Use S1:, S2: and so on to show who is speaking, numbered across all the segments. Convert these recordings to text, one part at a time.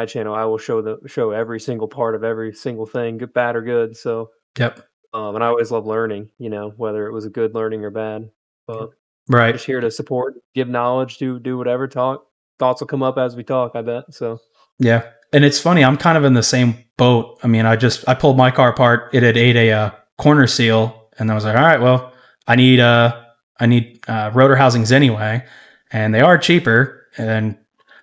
S1: my channel, I will show every single part of every single thing, good, bad, or good. So,
S2: Yep.
S1: and I always love learning, whether it was a good learning or bad. But
S2: Right.
S1: just here to support, give knowledge, do whatever, talk. Thoughts will come up as we talk, I bet. So,
S2: Yeah. And it's funny, I'm kind of in the same boat. I mean, I pulled my car apart. It had ate a corner seal, and I was like, all right, well, I need rotor housings anyway, and they are cheaper. And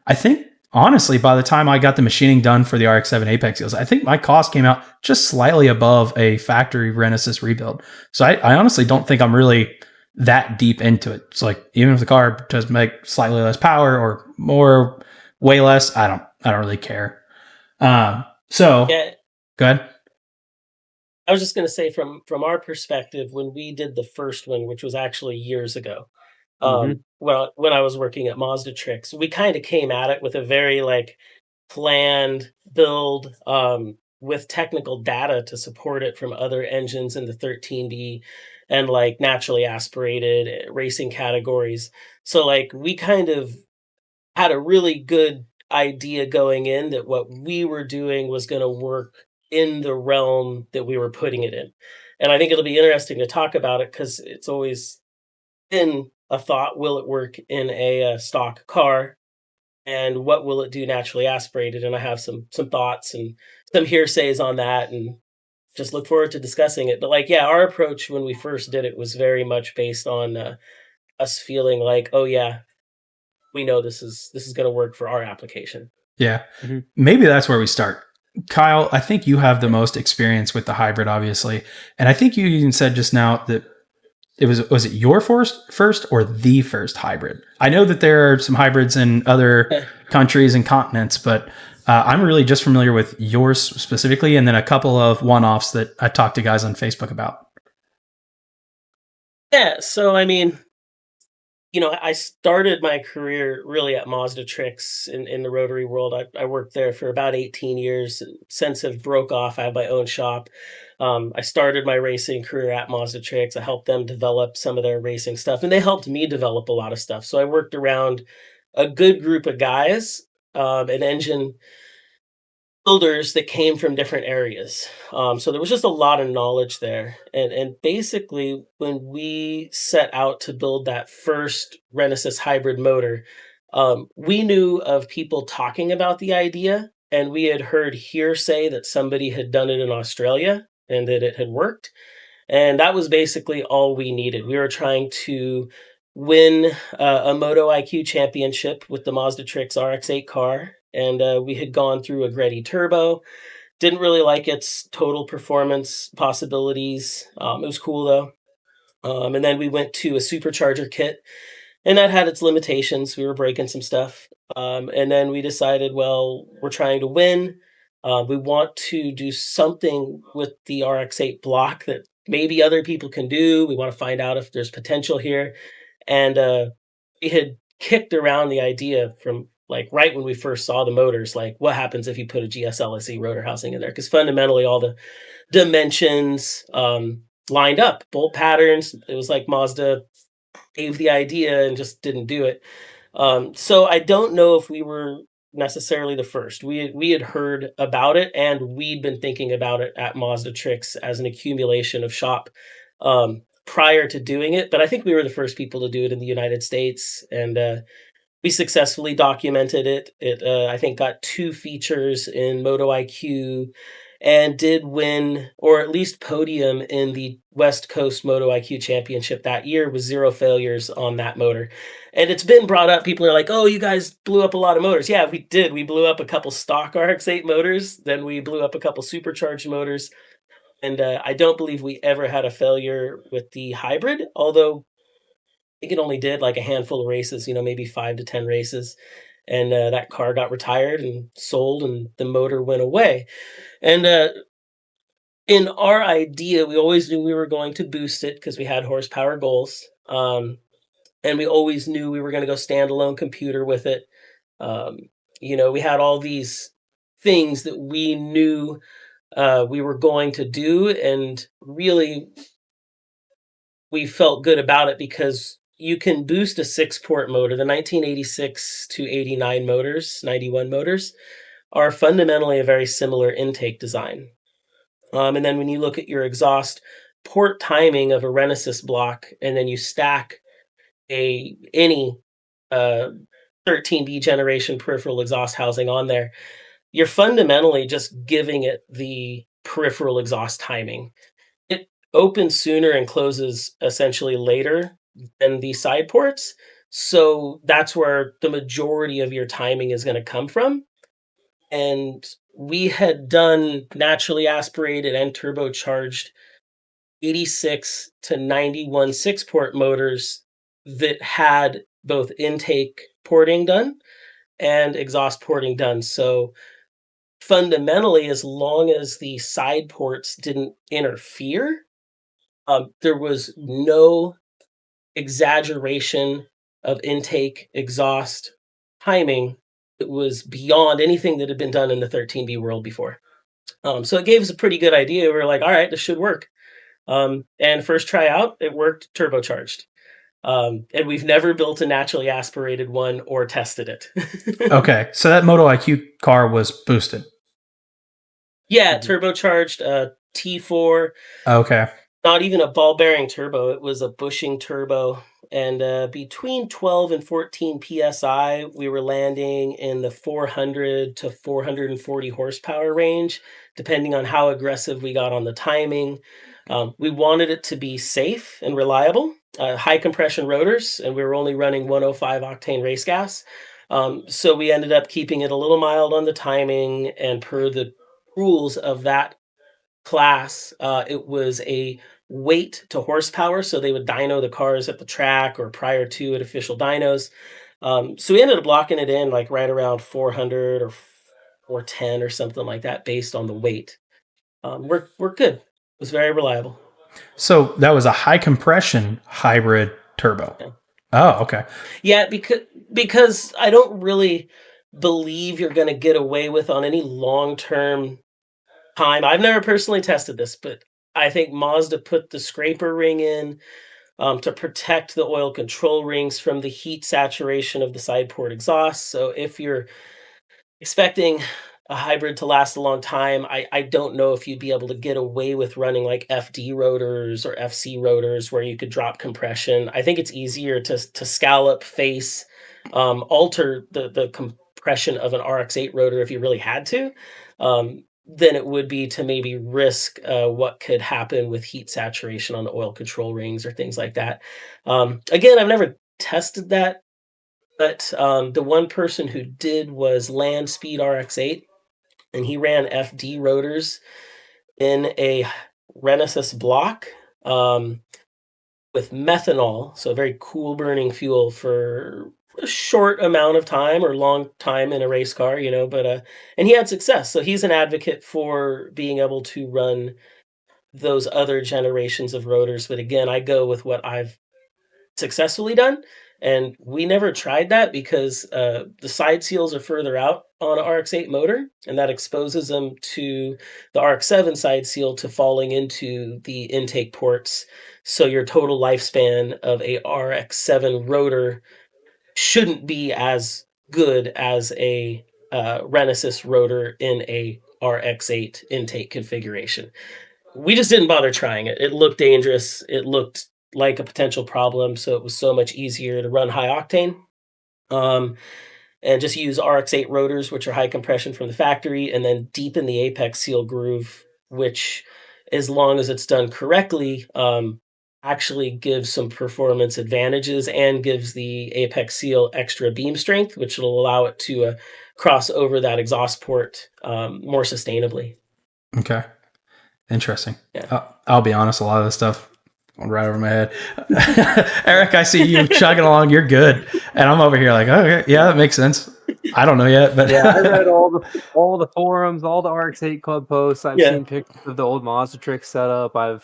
S2: I think honestly, by the time I got the machining done for the RX7 Apex seals, I think my cost came out just slightly above a factory Renesis rebuild. So I honestly don't think I'm really that deep into it. It's like even if the car does make slightly less power or more, way less, I don't really care. So
S3: Yeah,
S2: go ahead.
S3: I was just going to say from our perspective, when we did the first one, which was actually years ago,
S1: hmm
S3: when I was working at Mazda Tricks, we kind of came at it with a very like planned build, with technical data to support it from other engines in the 13D and like naturally aspirated racing categories. So like we kind of had a really good idea going in that what we were doing was going to work in the realm that we were putting it in. And I think it'll be interesting to talk about it because it's always been a thought, will it work in a stock car? And what will it do naturally aspirated? And I have some thoughts and some hearsays on that, and just look forward to discussing it. But like, yeah, our approach when we first did it was very much based on us feeling like, oh yeah, we know this is going to work for our application.
S2: Yeah.
S1: hmm
S2: Maybe that's where we start. Kyle, I think you have the most experience with the hybrid, obviously. And I think you even said just now that was it your first or the first hybrid? I know that there are some hybrids in other countries and continents, but I'm really just familiar with yours specifically, and then a couple of one-offs that I talked to guys on Facebook about.
S3: Yeah, so I mean, I started my career really at Mazda Tricks in the rotary world. I worked there for about 18 years. Since have broke off, I have my own shop. I started my racing career at Mazda Tricks. I helped them develop some of their racing stuff, and they helped me develop a lot of stuff. So I worked around a good group of guys, an engine builders that came from different areas. So there was just a lot of knowledge there. And basically, when we set out to build that first Renesis hybrid motor, we knew of people talking about the idea, and we had heard hearsay that somebody had done it in Australia and that it had worked. And that was basically all we needed. We were trying to win a Moto IQ championship with the Mazda Tricks RX8 car, and we had gone through a Greddy Turbo. Didn't really like its total performance possibilities. It was cool though. And then we went to a supercharger kit, and that had its limitations. We were breaking some stuff. And then we decided, well, we're trying to win. We want to do something with the RX8 block that maybe other people can do. We want to find out if there's potential here. And we had kicked around the idea from like right when we first saw the motors, like what happens if you put a GSLSE rotor housing in there? Because fundamentally, all the dimensions lined up, bolt patterns. It was like Mazda gave the idea and just didn't do it. So I don't know if we were necessarily the first. We had heard about it, and we'd been thinking about it at Mazda Tricks as an accumulation of shop prior to doing it. But I think we were the first people to do it in the United States, and we successfully documented it. It I think got 2 features in Moto IQ and did win or at least podium in the West Coast Moto IQ Championship that year with 0 failures on that motor. And it's been brought up. People are like, "Oh, you guys blew up a lot of motors." Yeah, we did. We blew up a couple stock RX8 motors, then we blew up a couple supercharged motors, and I don't believe we ever had a failure with the hybrid, although I think it only did like a handful of races, maybe 5 to 10 races. And that car got retired and sold, and the motor went away. And in our idea, we always knew we were going to boost it because we had horsepower goals. And we always knew we were going to go standalone computer with it. Um, we had all these things that we knew we were going to do. And really, we felt good about it because you can boost a 6-port motor, the 1986 to 89 motors, 91 motors. are fundamentally a very similar intake design. And then when you look at your exhaust port timing of a Renesis block, and then you stack any uh, 13B generation peripheral exhaust housing on there, you're fundamentally just giving it the peripheral exhaust timing. It opens sooner and closes essentially later than the side ports. So that's where the majority of your timing is going to come from. And we had done naturally aspirated and turbocharged 86 to 91 six port motors that had both intake porting done and exhaust porting done. So fundamentally, as long as the side ports didn't interfere, there was no exaggeration of intake exhaust timing. It was beyond anything that had been done in the 13B world before. So it gave us a pretty good idea. We were like, all right, this should work. And first try out, it worked turbocharged. And we've never built a naturally aspirated one or tested it.
S2: Okay, so that Moto IQ car was boosted.
S3: Yeah, turbocharged T4.
S2: Okay.
S3: Not even a ball bearing turbo, it was a bushing turbo. And between 12 and 14 psi, we were landing in the 400 to 440 horsepower range, depending on how aggressive we got on the timing. We wanted it to be safe and reliable, high compression rotors, and we were only running 105 octane race gas. So we ended up keeping it a little mild on the timing, and per the rules of that class, it was a weight to horsepower, so they would dyno the cars at the track or prior to at official dynos. So we ended up locking it in like right around 400 or 410 or something like that, based on the weight. We're good. It was very reliable.
S2: So that was a high compression hybrid turbo.
S3: Yeah.
S2: Oh, okay.
S3: Yeah, because I don't really believe you're going to get away with on any long term time. I've never personally tested this, but I think Mazda put the scraper ring in to protect the oil control rings from the heat saturation of the side port exhaust. So if you're expecting a hybrid to last a long time, I don't know if you'd be able to get away with running like FD rotors or FC rotors where you could drop compression. I think it's easier to scallop, face, alter the compression of an RX8 rotor if you really had to, than it would be to maybe risk what could happen with heat saturation on the oil control rings or things like that. Again, I've never tested that, but the one person who did was Land Speed RX8, and he ran FD rotors in a Renesis block with methanol, so very cool burning fuel for a short amount of time or long time in a race car, but and he had success. So he's an advocate for being able to run those other generations of rotors. But again, I go with what I've successfully done. And we never tried that because the side seals are further out on an RX8 motor, and that exposes them to the RX7 side seal to falling into the intake ports. So your total lifespan of a RX7 rotor shouldn't be as good as a Renesis rotor in a RX8 intake configuration. We just didn't bother trying it. It looked dangerous. It looked like a potential problem, so it was so much easier to run high octane, and just use RX8 rotors, which are high compression from the factory, and then deepen the apex seal groove, which, as long as it's done correctly, actually gives some performance advantages and gives the apex seal extra beam strength, which will allow it to cross over that exhaust port more sustainably.
S2: Okay. Interesting.
S3: Yeah.
S2: I'll be honest, a lot of this stuff went right over my head. Eric, I see you chugging along. You're good. And I'm over here like, okay, yeah, that makes sense. I don't know yet, but
S1: yeah, I read all the forums, all the RX8 club posts. I've seen pictures of the old Mazda Tricks setup. I've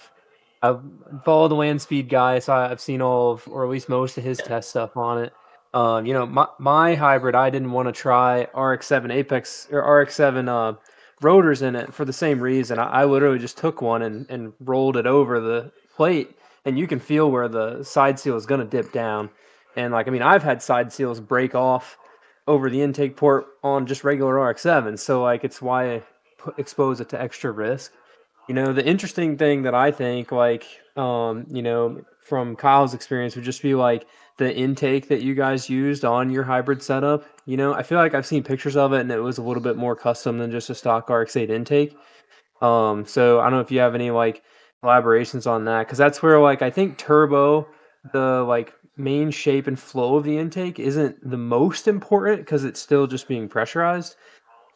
S1: followed the Land Speed guy, so I've seen all of, or at least most of his test stuff on it. My hybrid, I didn't want to try RX7 Apex or RX7 rotors in it for the same reason. I literally just took one and rolled it over the plate, and you can feel where the side seal is going to dip down. And I've had side seals break off over the intake port on just regular RX-7. So like it's why I expose it to extra risk. The interesting thing that I think, like, from Kyle's experience would just be like the intake that you guys used on your hybrid setup. I feel like I've seen pictures of it and it was a little bit more custom than just a stock RX-8 intake. So I don't know if you have any like collaborations on that, because that's where like I think turbo, the like main shape and flow of the intake isn't the most important because it's still just being pressurized.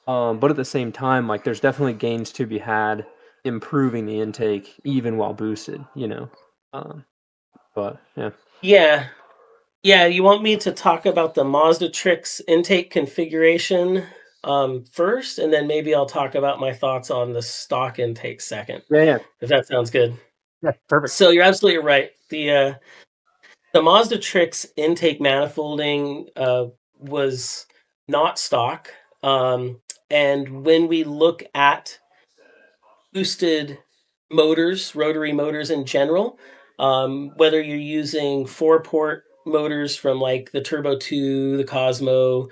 S1: But at the same time, like there's definitely gains to be had improving the intake even while boosted. But yeah.
S3: Yeah, you want me to talk about the Mazda Tricks intake configuration first, and then maybe I'll talk about my thoughts on the stock intake second,
S1: Yeah, yeah.
S3: if that sounds good.
S1: Yeah, perfect.
S3: So you're absolutely right. The Mazda Tricks intake manifolding was not stock. And when we look at boosted motors, rotary motors in general, whether you're using 4-port motors from like the Turbo 2, the Cosmo,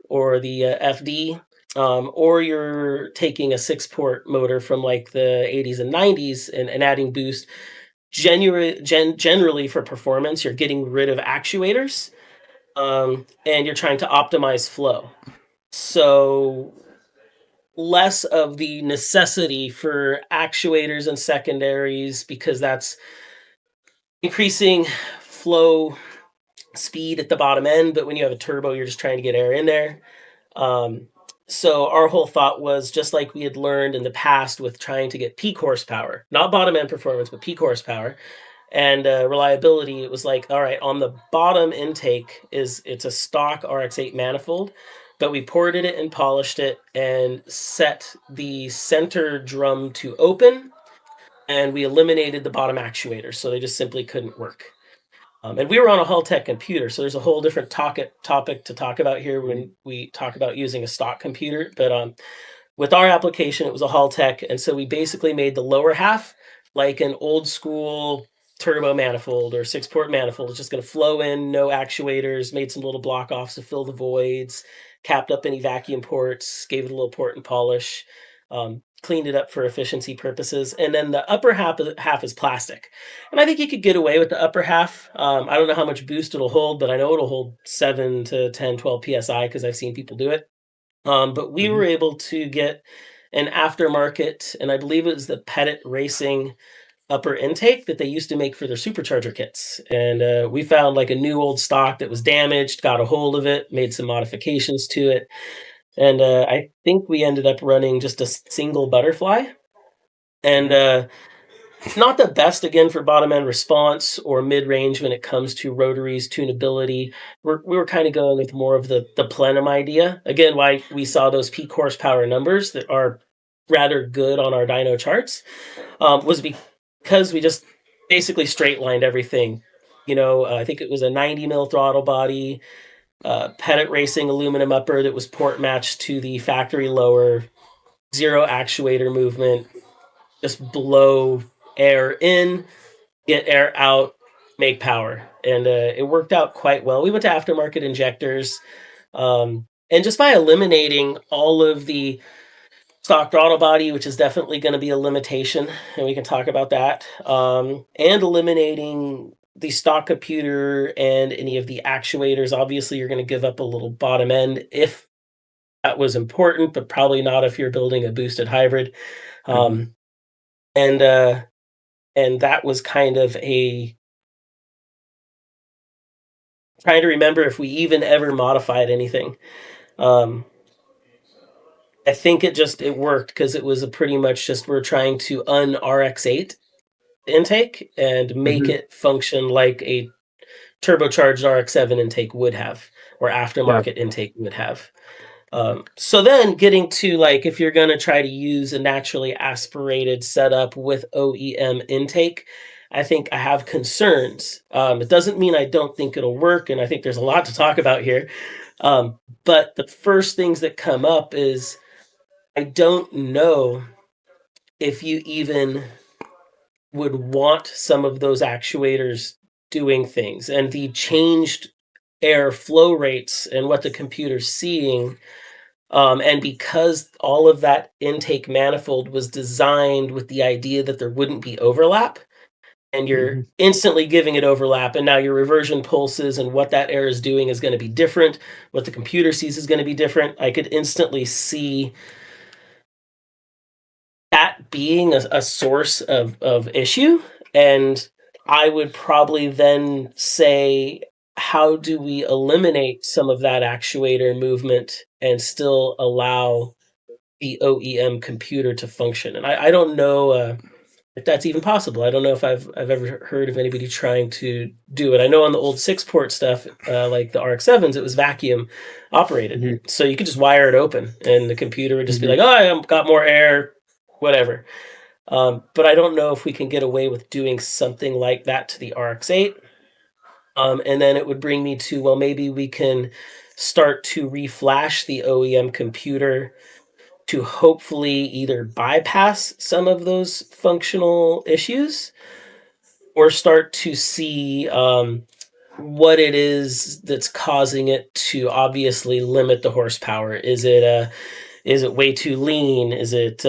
S3: or the FD, or you're taking a 6-port motor from like the 80s and 90s and adding boost, generally for performance, you're getting rid of actuators, and you're trying to optimize flow. So less of the necessity for actuators and secondaries, because that's increasing flow speed at the bottom end. But when you have a turbo, you're just trying to get air in there. So our whole thought was, just like we had learned in the past with trying to get peak horsepower, not bottom end performance, but peak horsepower and reliability, it was like, all right, on the bottom intake it's a stock RX8 manifold, but we ported it and polished it and set the center drum to open, and we eliminated the bottom actuators, so they just simply couldn't work. And we were on a Haltech computer, so there's a whole different topic to talk about here when we talk about using a stock computer. But with our application, it was a Haltech, and so we basically made the lower half like an old school turbo manifold or 6-port manifold. It's just going to flow in, no actuators, made some little block offs to fill the voids, capped up any vacuum ports, gave it a little port and polish, cleaned it up for efficiency purposes. And then the upper half is plastic. And I think you could get away with the upper half. I don't know how much boost it'll hold, but I know it'll hold 7 to 10, 12 PSI because I've seen people do it. But we were able to get an aftermarket, and I believe it was the Pettit Racing upper intake that they used to make for their supercharger kits. And we found like a new old stock that was damaged, got a hold of it, made some modifications to it. And I think we ended up running just a single butterfly. And not the best, again, for bottom end response or mid range when it comes to rotaries, tunability. We were kind of going with more of the plenum idea. Again, why we saw those peak horsepower numbers that are rather good on our dyno charts was because we just basically straight lined everything. I think it was a 90 mil throttle body, Pettit Racing aluminum upper that was port matched to the factory lower, zero actuator movement, just blow air in, get air out, make power. And it worked out quite well. We went to aftermarket injectors. And just by eliminating all of the stock throttle body, which is definitely going to be a limitation, and we can talk about that, and eliminating the stock computer and any of the actuators, obviously you're going to give up a little bottom end if that was important, but probably not if you're building a boosted hybrid. And that was kind of trying to remember if we even ever modified anything. I think it worked because it was a pretty much just, we're trying to RX8 intake and make it function like a turbocharged RX7 intake would have, or aftermarket intake would have. So then getting to like, if you're going to try to use a naturally aspirated setup with OEM intake, I think I have concerns. It doesn't mean I don't think it'll work, and I think there's a lot to talk about here. But the first things that come up is, I don't know if you even would want some of those actuators doing things, and the changed air flow rates and what the computer's seeing. And because all of that intake manifold was designed with the idea that there wouldn't be overlap, and you're instantly giving it overlap, and now your reversion pulses and what that air is doing is going to be different. What the computer sees is going to be different. I could instantly see that being a source of issue. And I would probably then say, how do we eliminate some of that actuator movement and still allow the OEM computer to function? And I don't know if that's even possible. I don't know if I've ever heard of anybody trying to do it. I know on the old 6-port stuff, like the RX-7s, it was vacuum operated. So you could just wire it open and the computer would just be like, oh, I've got more air, whatever. But I don't know if we can get away with doing something like that to the RX-8. And then it would bring me to, well, maybe we can start to reflash the OEM computer to hopefully either bypass some of those functional issues or start to see what it is that's causing it to obviously limit the horsepower. Is it way too lean? Is it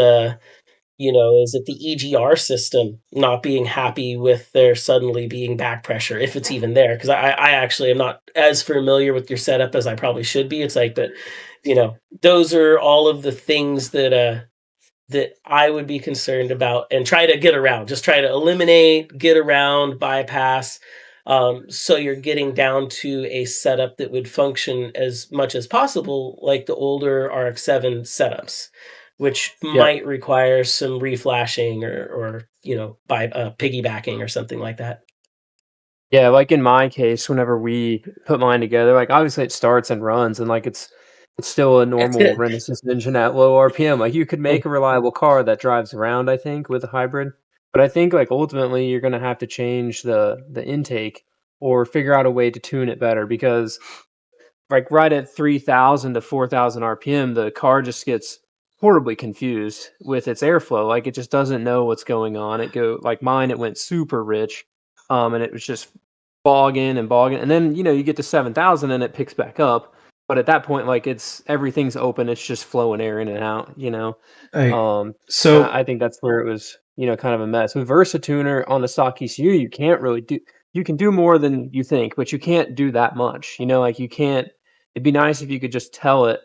S3: is it the EGR system not being happy with there suddenly being back pressure, if it's even there? Because I actually am not as familiar with your setup as I probably should be. It's like, but those are all of the things that I would be concerned about and try to get around. Just try to eliminate, get around, bypass. So you're getting down to a setup that would function as much as possible like the older RX-7 setups, which might require some reflashing or by piggybacking or something like that.
S1: Yeah, like in my case, whenever we put mine together, like obviously it starts and runs, and like it's still a normal Renesis engine at low RPM. Like you could make a reliable car that drives around, I think, with a hybrid. But I think like ultimately you're gonna have to change the intake or figure out a way to tune it better, because like right at 3,000 to 4,000 RPM, the car just gets horribly confused with its airflow. Like it just doesn't know what's going on. Like mine, it went super rich, and it was just bogging, and then you get to 7,000 and it picks back up. But at that point, like everything's open. It's just flowing air in and out.
S2: So
S1: I think that's where it was kind of a mess. With VersaTuner on the stock ECU, you can't really do. You can do more than you think, but you can't do that much. Like you can't. It'd be nice if you could just tell it,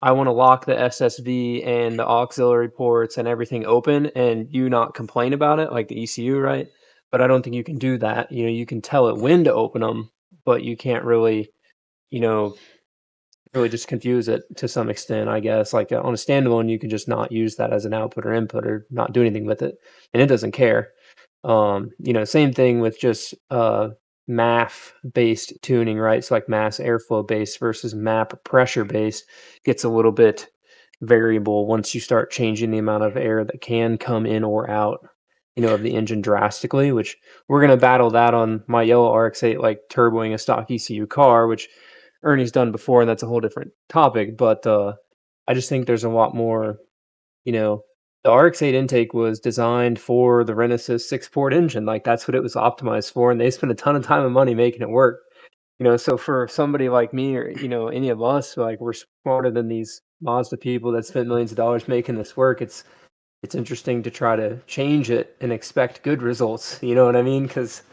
S1: I want to lock the SSV and the auxiliary ports and everything open, and you not complain about it, like the ECU, right? But I don't think you can do that. You can tell it when to open them, but you can't really, really just confuse it to some extent, I guess. Like on a standalone, you can just not use that as an output or input or not do anything with it, and it doesn't care. Same thing with just MAF based tuning, right? So like mass airflow based versus MAP pressure based gets a little bit variable once you start changing the amount of air that can come in or out, of the engine drastically, which we're going to battle that on my yellow RX8, like turboing a stock ECU car, which Ernie's done before, and that's a whole different topic. But I just think there's a lot more, the RX8 intake was designed for the Renesis 6-port engine. Like that's what it was optimized for, and they spent a ton of time and money making it work. So for somebody like me or any of us, like we're smarter than these Mazda people that spent millions of dollars making this work. It's interesting to try to change it and expect good results. You know what I mean? Because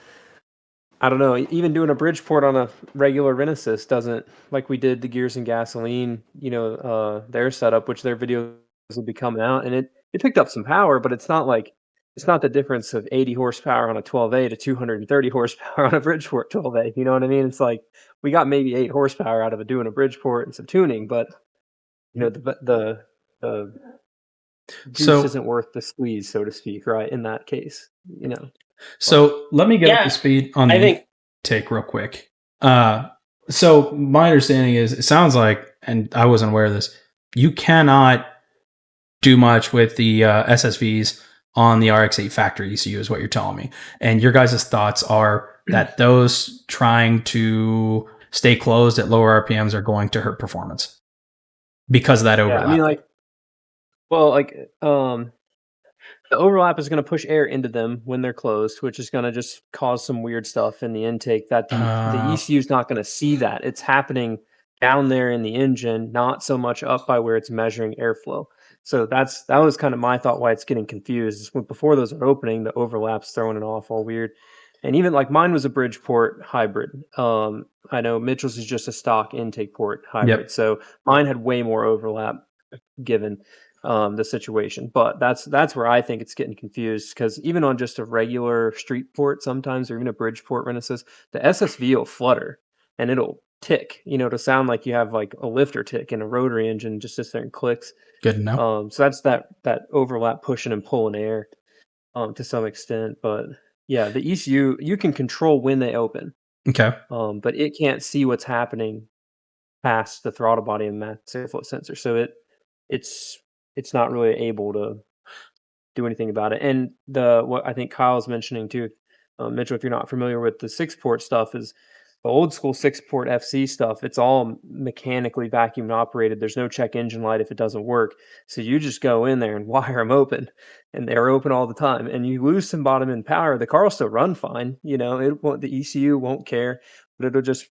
S1: I don't know, even doing a Bridgeport on a regular Renesis doesn't, like we did the Gears and Gasoline, their setup, which their videos will be coming out, and it picked up some power, but it's not the difference of 80 horsepower on a 12A to 230 horsepower on a Bridgeport 12A. You know what I mean? It's like we got maybe 8 horsepower out of it doing a Bridgeport and some tuning, but the juice isn't worth the squeeze, so to speak, right? In that case,
S2: So let me get up to speed on the intake real quick. So my understanding is, it sounds like, and I wasn't aware of this, you cannot do much with the SSVs on the RX8 factory ECU is what you're telling me. And your guys' thoughts are that those trying to stay closed at lower RPMs are going to hurt performance because of that overlap.
S1: Yeah, I mean, The overlap is going to push air into them when they're closed, which is going to just cause some weird stuff in the intake that the ECU is not going to see that. It's happening down there in the engine, not so much up by where it's measuring airflow. So that was kind of my thought why it's getting confused. Is before those are opening, the overlap's throwing it off all weird. And even like mine was a Bridgeport hybrid. I know Mitchell's is just a stock intake port hybrid.
S2: Yep.
S1: So mine had way more overlap given the situation. But that's where I think it's getting confused, because even on just a regular street port sometimes, or even a Bridgeport Renesis, the SSV will flutter and it'll tick, to sound like you have like a lifter tick in a rotary engine, just sits there and clicks.
S2: Good to know.
S1: So that's that overlap pushing and pulling air to some extent. But yeah, the ECU, you can control when they open.
S2: Okay.
S1: But it can't see what's happening past the throttle body and mass airflow sensor. So it's not really able to do anything about it. And what I think Kyle's mentioning too, Mitchell, if you're not familiar with the 6-port stuff, is the old school 6-port FC stuff. It's all mechanically vacuum operated. There's no check engine light if it doesn't work. So you just go in there and wire them open, and they're open all the time. And you lose some bottom end power, the car will still run fine. The ECU won't care, but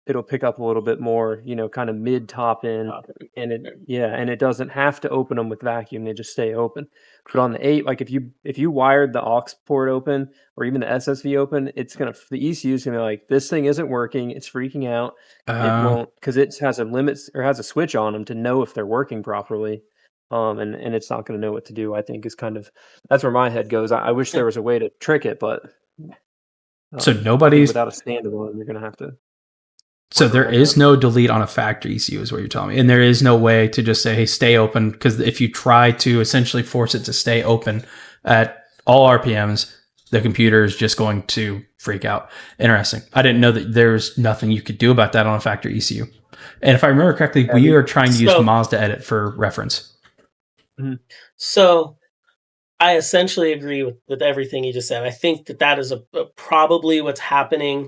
S1: it'll pick up a little bit more, kind of mid top end, and it doesn't have to open them with vacuum. They just stay open. But on the 8, like if you wired the aux port open or even the SSV open, the ECU is gonna be like, this thing isn't working. It's freaking out. It won't, because it has a limit or has a switch on them to know if they're working properly. And it's not going to know what to do. I think that's where my head goes. I wish there was a way to trick it, but
S2: so nobody's
S1: without a standalone, you're going to have to.
S2: So there is no delete on a factory ECU is what you're telling me. And there is no way to just say, hey, stay open. Because if you try to essentially force it to stay open at all RPMs, the computer is just going to freak out. Interesting. I didn't know that there's nothing you could do about that on a factory ECU. And if I remember correctly, we are trying to use Mazda Edit for reference.
S3: So I essentially agree with everything you just said. I think that is probably what's happening.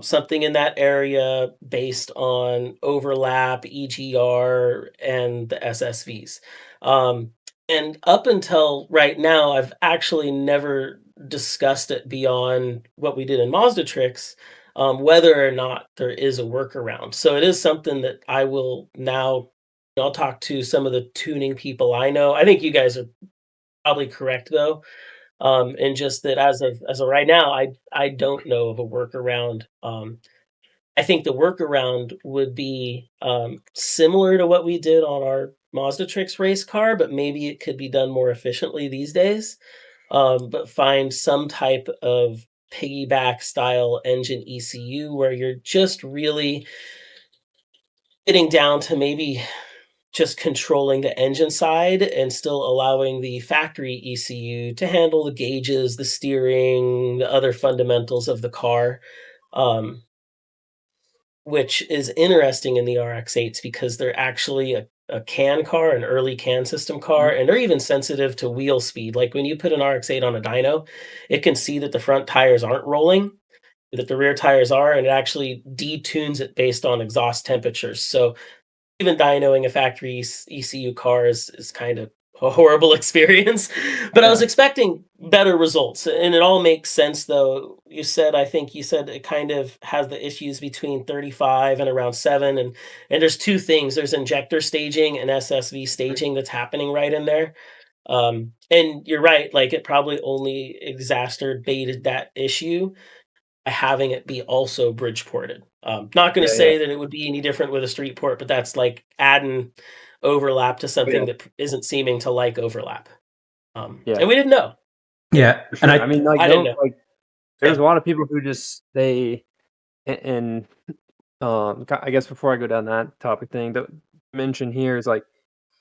S3: Something in that area based on overlap, EGR, and the SSVs. And up until right now, I've actually never discussed it beyond what we did in Mazda Tricks, whether or not there is a workaround. So it is something that I will now, I'll talk to some of the tuning people I know. I think you guys are probably correct though. And just that as of right now, I don't know of a workaround. I think the workaround would be similar to what we did on our Mazda Tricks race car, but maybe it could be done more efficiently these days. But find some type of piggyback style engine ECU where you're just really getting down to maybe just controlling the engine side and still allowing the factory ECU to handle the gauges, the steering, the other fundamentals of the car, which is interesting in the RX8s because they're actually a CAN car, an early CAN system car, and they're even sensitive to wheel speed. Like when you put an RX8 on a dyno, it can see that the front tires aren't rolling, that the rear tires are, and it actually detunes it based on exhaust temperatures. So even dynoing a factory ECU car is kind of a horrible experience, but I was expecting better results, and it all makes sense though. I think you said it kind of has the issues between 35 and around 7, and there's two things: there's injector staging and SSV staging that's happening right in there. And you're right, like it probably only exacerbated that issue by having it be also bridge ported. Not going to say that it would be any different with a street port, but that's like adding overlap to something that isn't seeming to like overlap. And we didn't know.
S2: Yeah,
S1: sure. And I mean, like,
S3: I didn't know.
S1: Like, there's a lot of people who just I guess before I go down that topic thing, that mention here is like,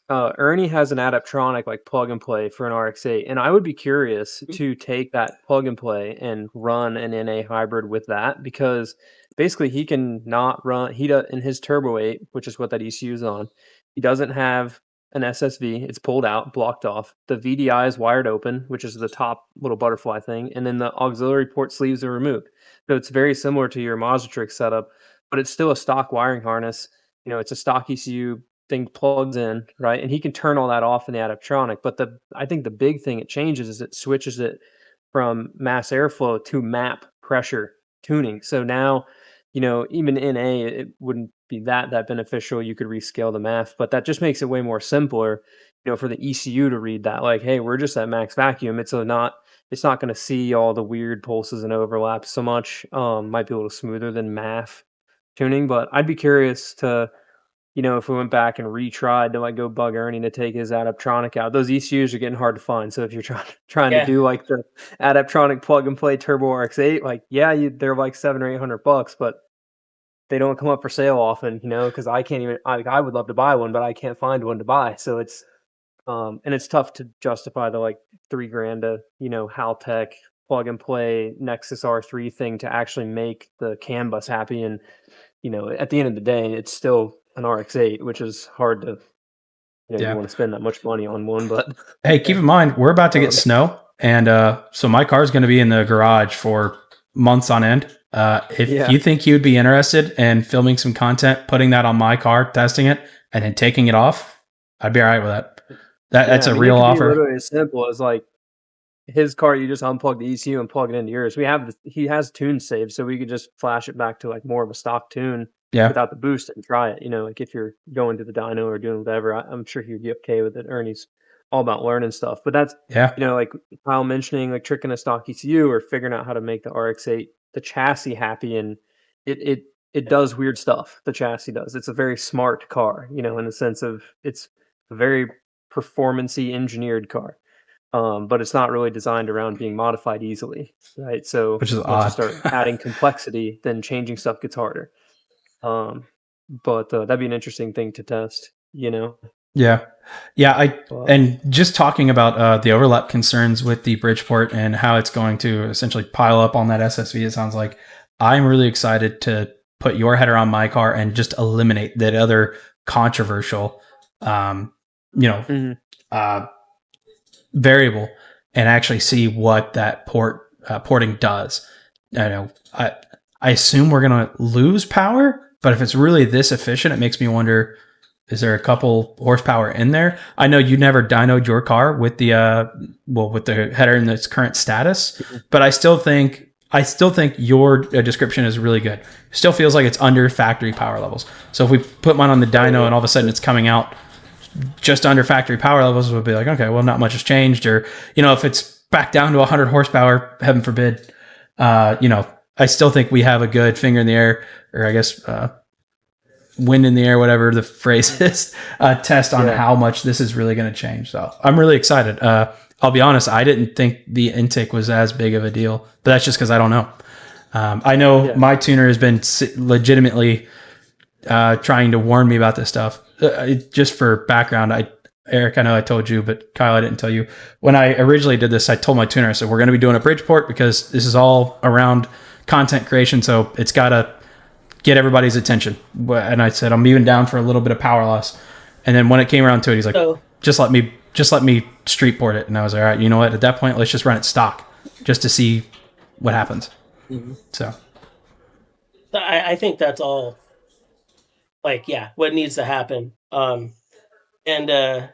S1: Ernie has an Adaptronic like plug and play for an RX8, and I would be curious to take that plug and play and run an NA hybrid with that, because basically he can not run. He does in his Turbo 8, which is what that ECU is on. He doesn't have an SSV. It's pulled out, blocked off. The VDI is wired open, which is the top little butterfly thing, and then the auxiliary port sleeves are removed. So it's very similar to your Mazda Tricks setup, but it's still a stock wiring harness. It's a stock ECU thing plugs in, right? And he can turn all that off in the adaptronic. But I think the big thing it changes is it switches it from mass airflow to map pressure tuning. So now, even in A, it wouldn't be that beneficial. You could rescale the math, but that just makes it way more simpler, for the ECU to read that, like, hey, we're just at max vacuum. It's not going to see all the weird pulses and overlaps so much. Might be a little smoother than math tuning, but I'd be curious to, if we went back and retried to like go bug Ernie to take his adaptronic out. Those ECUs are getting hard to find. So if you're trying to do like the adaptronic plug and play turbo RX8, like they're like $700 or $800, but they don't come up for sale often, because I can't even. I would love to buy one, but I can't find one to buy. So it's and it's tough to justify the like $3,000 to Haltech plug and play Nexus R3 thing to actually make the CAN bus happy. And at the end of the day, it's still an RX8, which is hard to, you want to spend that much money on one. But
S2: hey, keep in mind, we're about to get snow. And so my car is going to be in the garage for months on end. If you think you'd be interested in filming some content, putting that on my car, testing it, and then taking it off, I'd be all right with that. That's a real offer.
S1: Literally as simple as like his car, you just unplug the ECU and plug it into yours. He has tune saved, so we could just flash it back to like more of a stock tune without the boost and try it. Like if you're going to the dyno or doing whatever, I'm sure he'd be okay with it. Ernie's all about learning stuff, but that's like Kyle mentioning, like tricking a stock ECU or figuring out how to make the RX8 the chassis happy, and it does weird stuff. The chassis does. It's a very smart car, in the sense of it's a very performance-y engineered car. But it's not really designed around being modified easily, right? So
S2: which is
S1: once you start adding complexity, then changing stuff gets harder. But that'd be an interesting thing to test,
S2: Yeah. And just talking about the overlap concerns with the Bridgeport and how it's going to essentially pile up on that SSV, it sounds like I'm really excited to put your header on my car and just eliminate that other controversial, variable and actually see what that porting does. I assume we're going to lose power, but if it's really this efficient, it makes me wonder, is there a couple horsepower in there? I know you never dynoed your car with the with the header in its current status, but I still think your description is really good. Still feels like it's under factory power levels. So if we put mine on the dyno and all of a sudden it's coming out just under factory power levels, would be like, okay, well, not much has changed. Or, if it's back down to 100 horsepower, heaven forbid, I still think we have a good finger in the air, or I guess wind in the air, whatever the phrase is, test on how much this is really going to change. So I'm really excited. I'll be honest, I didn't think the intake was as big of a deal, but that's just because I don't know. I know my tuner has been legitimately trying to warn me about this stuff. Just for background, Eric, I know I told you, but Kyle, I didn't tell you. When I originally did this, I told my tuner, I said, we're going to be doing a Bridgeport because this is all around content creation, so it's got to get everybody's attention. And I said, I'm even down for a little bit of power loss. And then when it came around to it, he's like, just let me street port it. And I was like, all right, you know what? At that point, let's just run it stock just to see what happens. Mm-hmm. So
S3: I think that's all, like, what needs to happen. And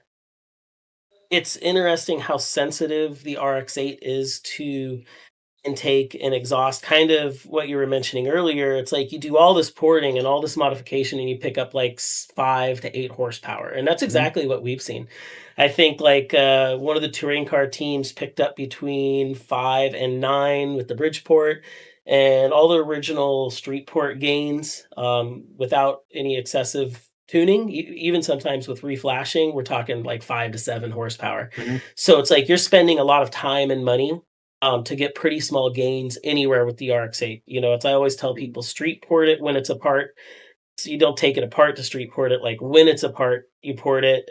S3: it's interesting how sensitive the RX8 is to intake and exhaust, kind of what you were mentioning earlier. It's like you do all this porting and all this modification and you pick up like 5 to 8 horsepower. And that's exactly what we've seen. I think like one of the touring car teams picked up between 5 and 9 with the Bridgeport, and all the original street port gains without any excessive tuning, even sometimes with reflashing, we're talking like 5 to 7 horsepower. So it's like you're spending a lot of time and money to get pretty small gains anywhere with the RX8. I always tell people, street port it when it's apart. So you don't take it apart to street port it. Like when it's apart, you port it,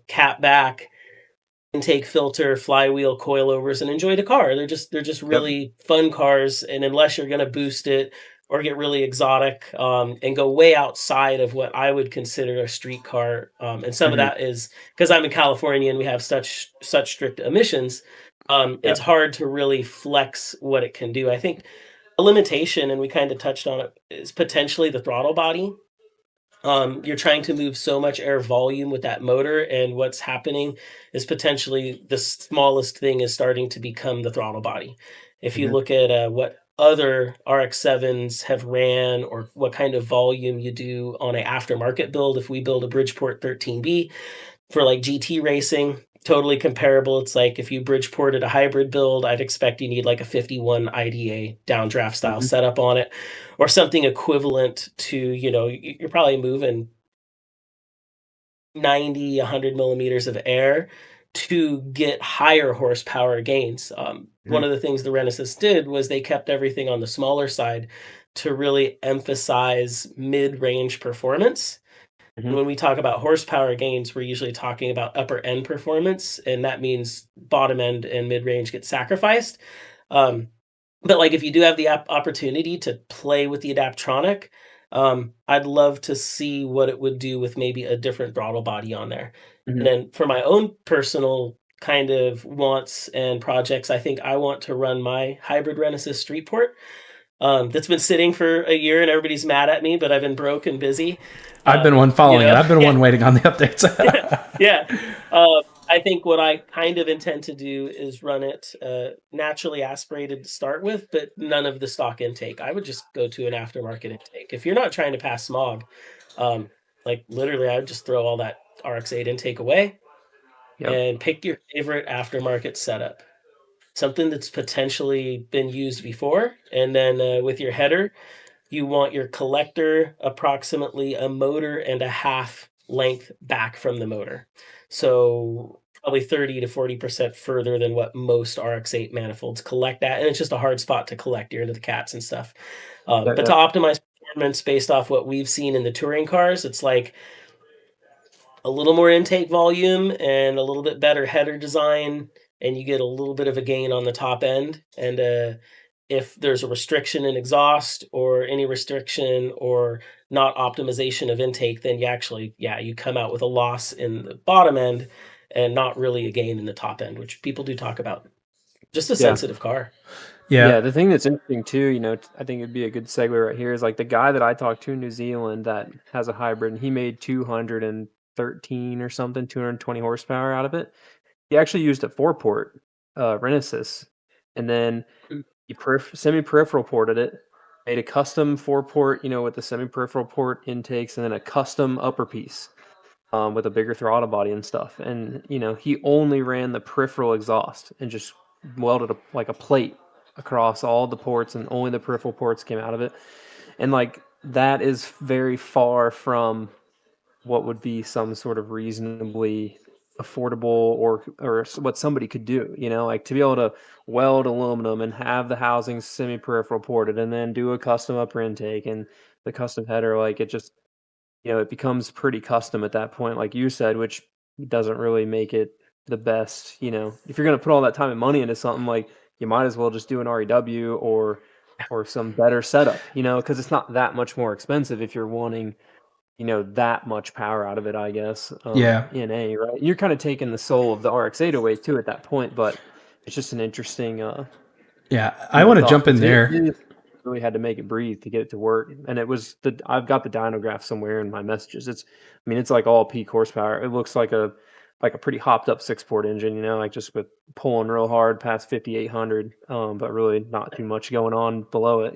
S3: cap back, intake filter, flywheel, coilovers, and enjoy the car. They're just really fun cars. And unless you're going to boost it or get really exotic and go way outside of what I would consider a street car, and some of that is because I'm in California and we have such strict emissions. It's hard to really flex what it can do. I think a limitation, and we kind of touched on it, is potentially the throttle body. You're trying to move so much air volume with that motor, and what's happening is potentially the smallest thing is starting to become the throttle body. If you
S1: Mhm.
S3: look at what other RX-7s have ran, or what kind of volume you do on an aftermarket build, if we build a Bridgeport 13B for like GT racing, totally comparable. It's like if you Bridgeported a hybrid build, I'd expect you need like a 51 IDA downdraft style
S1: Mhm.
S3: setup on it, or something equivalent to, you're probably moving 90, 100 millimeters of air to get higher horsepower gains. One
S1: Mhm.
S3: of the things the Renesis did was they kept everything on the smaller side to really emphasize mid-range performance. And
S1: Mhm.
S3: when we talk about horsepower gains, we're usually talking about upper end performance, and that means bottom end and mid range get sacrificed. Um, but like if you do have the opportunity to play with the Adaptronic, I'd love to see what it would do with maybe a different throttle body on there. And
S1: Mhm.
S3: then for my own personal kind of wants and projects, I think I want to run my hybrid Renesis Streetport. That's been sitting for a year and everybody's mad at me, but I've been broke and busy.
S2: I've been one
S3: You
S2: following it.
S3: know,
S2: I've been
S3: yeah,
S2: one waiting on the updates.
S3: yeah. I think what I kind of intend to do is run it naturally aspirated to start with, but none of the stock intake. I would just go to an aftermarket intake. If you're not trying to pass smog, um, like literally, I would just throw all that RX8 intake away
S1: Yep.
S3: and pick your favorite aftermarket setup. Something that's potentially been used before, and then with your header, you want your collector approximately a motor and a half length back from the motor. So probably 30 to 40% further than what most RX8 manifolds collect at. And it's just a hard spot to collect. You're into the cats and stuff.
S1: Yeah.
S3: But
S1: Yeah.
S3: to optimize performance based off what we've seen in the touring cars, it's like a little more intake volume and a little bit better header design, and you get a little bit of a gain on the top end. And if there's a restriction in exhaust or any restriction or not optimization of intake, then you actually, yeah, you come out with a loss in the bottom end and not really a gain in the top end, which people do talk about. Just a
S1: Yeah.
S3: sensitive car.
S2: Yeah.
S1: Yeah, the thing that's interesting too, I think it'd be a good segue right here is like the guy that I talked to in New Zealand that has a hybrid and he made 213 or something, 220 horsepower out of it. He actually used a four-port Renesis, and then
S3: Mm.
S1: he semi-peripheral ported it, made a custom four-port, with the semi-peripheral port intakes, and then a custom upper piece with a bigger throttle body and stuff. And he only ran the peripheral exhaust and just welded like a plate across all the ports, and only the peripheral ports came out of it. And like that is very far from what would be some sort of reasonably affordable or what somebody could do, like to be able to weld aluminum and have the housing semi-peripheral ported and then do a custom upper intake and the custom header. Like it just, it becomes pretty custom at that point, like you said, which doesn't really make it the best. If you're going to put all that time and money into something, like you might as well just do an REW or some better setup, because it's not that much more expensive if you're wanting that much power out of it, I guess.
S2: Yeah.
S1: In a right, you're kind of taking the soul of the RX-8 away too at that point, but it's just an interesting,
S2: Yeah. I want to
S1: thought,
S2: jump in
S1: because it
S2: there.
S1: really had to make it breathe to get it to work, and it was I've got the dyno graph somewhere in my messages. It's like all peak horsepower. It looks like a pretty hopped up 6-port engine, like just with pulling real hard past 5,800, but really not too much going on below it.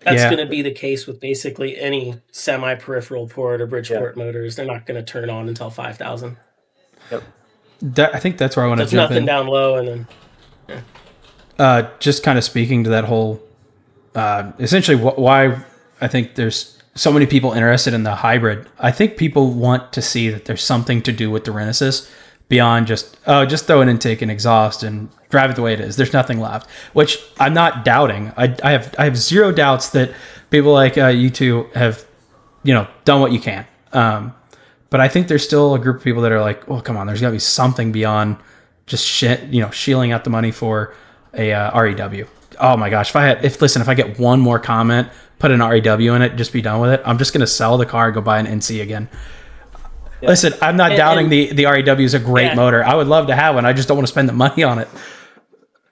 S3: That's
S2: Yeah.
S3: going to be the case with basically any semi-peripheral port or
S1: Yeah.
S3: Bridgeport motors. They're not going to turn on until 5,000.
S1: Yep.
S2: I think that's where I want
S3: So
S2: to
S3: it's
S2: jump
S3: nothing
S2: in.
S3: down low, and then yeah.
S2: Just kind of speaking to that whole, essentially why I think there's so many people interested in the hybrid. I think people want to see that there's something to do with the Renesis beyond just throw an intake and exhaust and drive it the way it is. There's nothing left, which I'm not doubting. I have zero doubts that people like you two have, done what you can. But I think there's still a group of people that are like, oh, come on, there's got to be something beyond just shilling out the money for a REW. Oh my gosh, if I get one more comment, put an REW in it, just be done with it. I'm just gonna sell the car and go buy an NC again.
S1: Yeah.
S2: Listen, I'm not doubting the REW is a great
S3: Yeah.
S2: motor. I would love to have one. I just don't want to spend the money on it.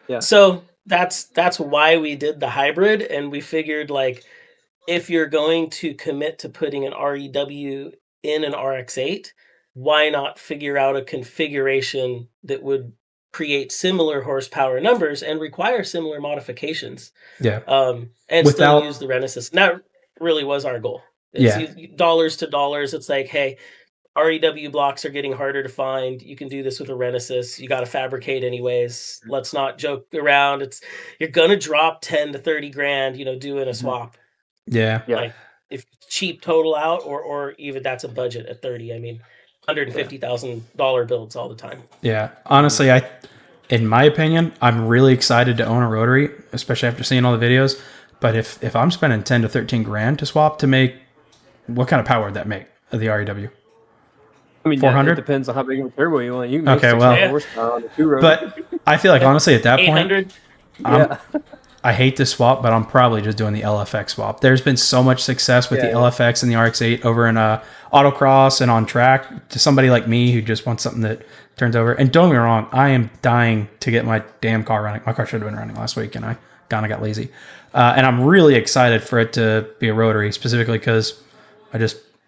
S1: Yeah.
S3: So that's why we did the hybrid, and we figured like if you're going to commit to putting an REW in an RX8, why not figure out a configuration that would create similar horsepower numbers and require similar modifications,
S2: Yeah.
S3: and still use the Renesis? And that really was our goal. It's dollars to dollars. It's like, hey, REW blocks are getting harder to find. You can do this with a Renesis. You got to fabricate anyways. Let's not joke around. You're gonna drop 10 to 30 grand, doing a swap.
S2: Yeah.
S3: Like if cheap total out, or even that's a budget at 30. I mean, $150,000 builds all the time.
S2: Yeah. Honestly, in my opinion, I'm really excited to own a rotary, especially after seeing all the videos. But if I'm spending 10 to 13 grand to swap to make, what kind of power would that make of the REW?
S1: I mean,
S2: 400?
S1: it depends on how big of a turbo you want. You can make horsepower on the 2-rotor.
S2: But I feel like honestly at that point,
S3: 800.
S2: I hate this swap, but I'm probably just doing the LFX swap. There's been so much success with the LFX and the RX8 over in autocross and on track to somebody like me who just wants something that turns over. And don't get me wrong, I am dying to get my damn car running. My car should have been running last week, and I kind of got lazy. And I'm really excited for it to be a rotary, specifically because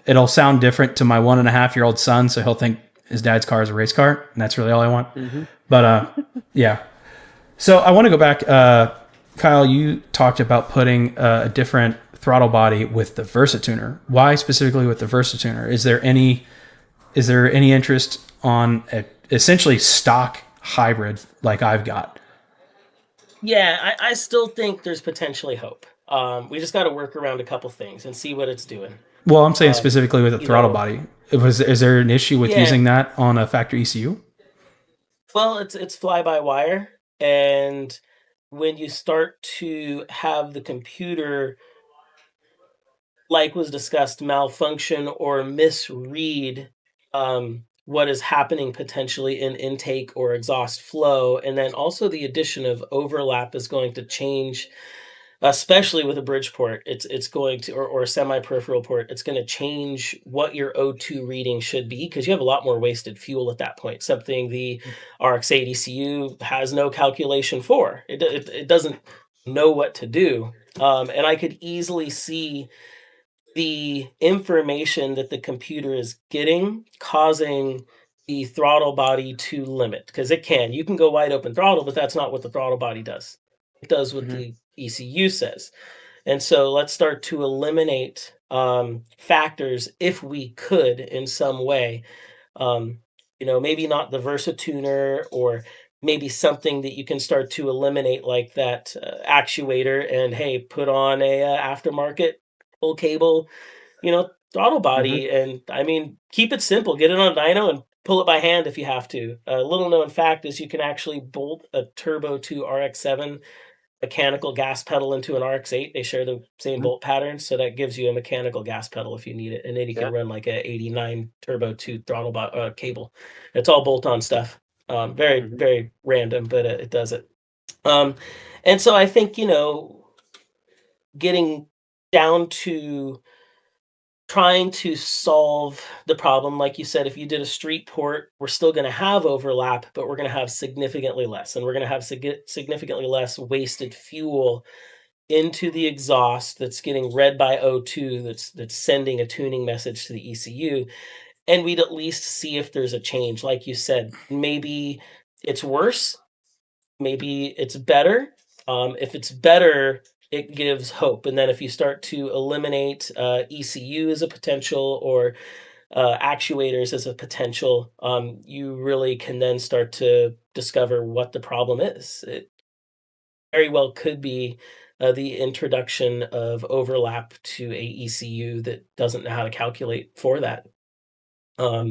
S2: it'll sound different to my 1.5-year-old son, so he'll think his dad's car is a race car, and that's really all I want. Mm-hmm. But yeah. So I want to go back. Kyle, you talked about putting a different throttle body with the Versatuner. Why specifically with the Versatuner? Is there any interest on essentially stock hybrid like I've got?
S3: Yeah, I still think there's potentially hope. We just got to work around a couple things and see what it's doing.
S2: Well, I'm saying specifically with a throttle body. Is there an issue with using that on a factory ECU?
S3: Well, it's fly-by-wire, and when you start to have the computer, like was discussed, malfunction or misread what is happening potentially in intake or exhaust flow, and then also the addition of overlap is going to change, especially with a bridge port. It's going to, or a semi-peripheral port, it's going to change what your O2 reading should be, because you have a lot more wasted fuel at that point, something the RX8 ECU has no calculation for. It doesn't know what to do. And I could easily see the information that the computer is getting causing the throttle body to limit, because you can go wide open throttle, but that's not what the throttle body does. It does what the ECU says. And so let's start to eliminate factors if we could in some way. Maybe not the Versatuner, or maybe something that you can start to eliminate, like that actuator, and hey, put on a aftermarket full cable, throttle body. And I mean, keep it simple. Get it on dyno and pull it by hand if you have to. A little known fact is you can actually bolt a Turbo 2 RX7 mechanical gas pedal into an RX8. They share the same bolt pattern, so that gives you a mechanical gas pedal if you need it, and then you can run like a 89 Turbo 2 throttle cable. It's all bolt-on stuff. Very very random, but it does it. And so I think getting down to trying to solve the problem, like you said, if you did a street port, we're still going to have overlap, but we're going to have significantly less, and we're going to have significantly less wasted fuel into the exhaust that's getting read by O2, that's sending a tuning message to the ECU, and we'd at least see if there's a change. Like you said, maybe it's worse, maybe it's better. If it's better, it gives hope. And then if you start to eliminate ECU as a potential, or actuators as a potential, you really can then start to discover what the problem is. It very well could be the introduction of overlap to a ECU that doesn't know how to calculate for that.
S2: By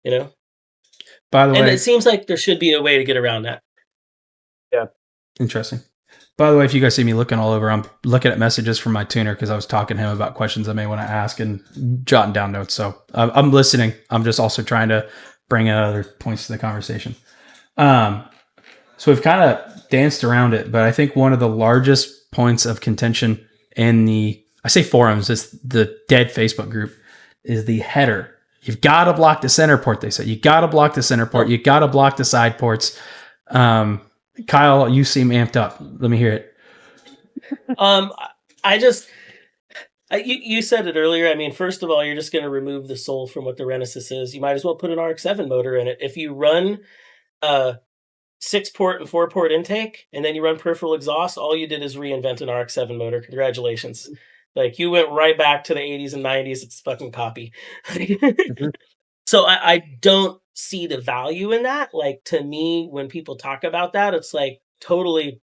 S2: the way,
S3: and it seems like there should be a way to get around that.
S1: Yeah.
S2: Interesting. By the way, if you guys see me looking all over, I'm looking at messages from my tuner because I was talking to him about questions I may want to ask and jotting down notes. So I'm listening. I'm just also trying to bring in other points to the conversation. So we've kind of danced around it, but I think one of the largest points of contention in I say forums, it's the dead Facebook group, is the header. You've got to block the center port, they say. You got to block the center port. You got to block the side ports. Kyle, you seem amped up. Let me hear it.
S3: You said it earlier. I mean, first of all, you're just going to remove the soul from what the Renesis is. You might as well put an RX-7 motor in it. If you run a 6-port and 4-port intake, and then you run peripheral exhaust, all you did is reinvent an RX-7 motor. Congratulations. Like, you went right back to the 80s and 90s. It's a fucking copy.
S1: Mhm.
S3: So I don't see the value in that. Like, to me, when people talk about that, it's like totally,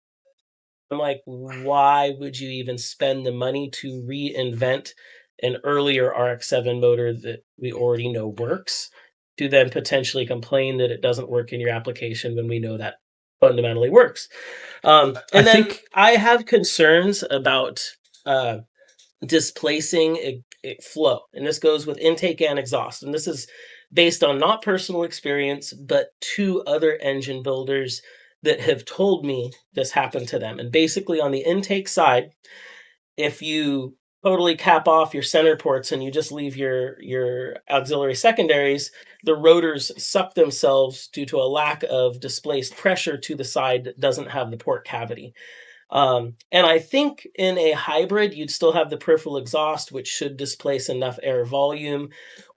S3: I'm like, why would you even spend the money to reinvent an earlier RX-7 motor that we already know works, to then potentially complain that it doesn't work in your application when we know that fundamentally works?
S2: I
S3: And then
S2: think
S3: I have concerns about displacing a flow, and this goes with intake and exhaust. And this is based on not personal experience, but 2 other engine builders that have told me this happened to them. And basically, on the intake side, if you totally cap off your center ports and you just leave your auxiliary secondaries, the rotors suck themselves due to a lack of displaced pressure to the side that doesn't have the port cavity. And I think in a hybrid, you'd still have the peripheral exhaust, which should displace enough air volume,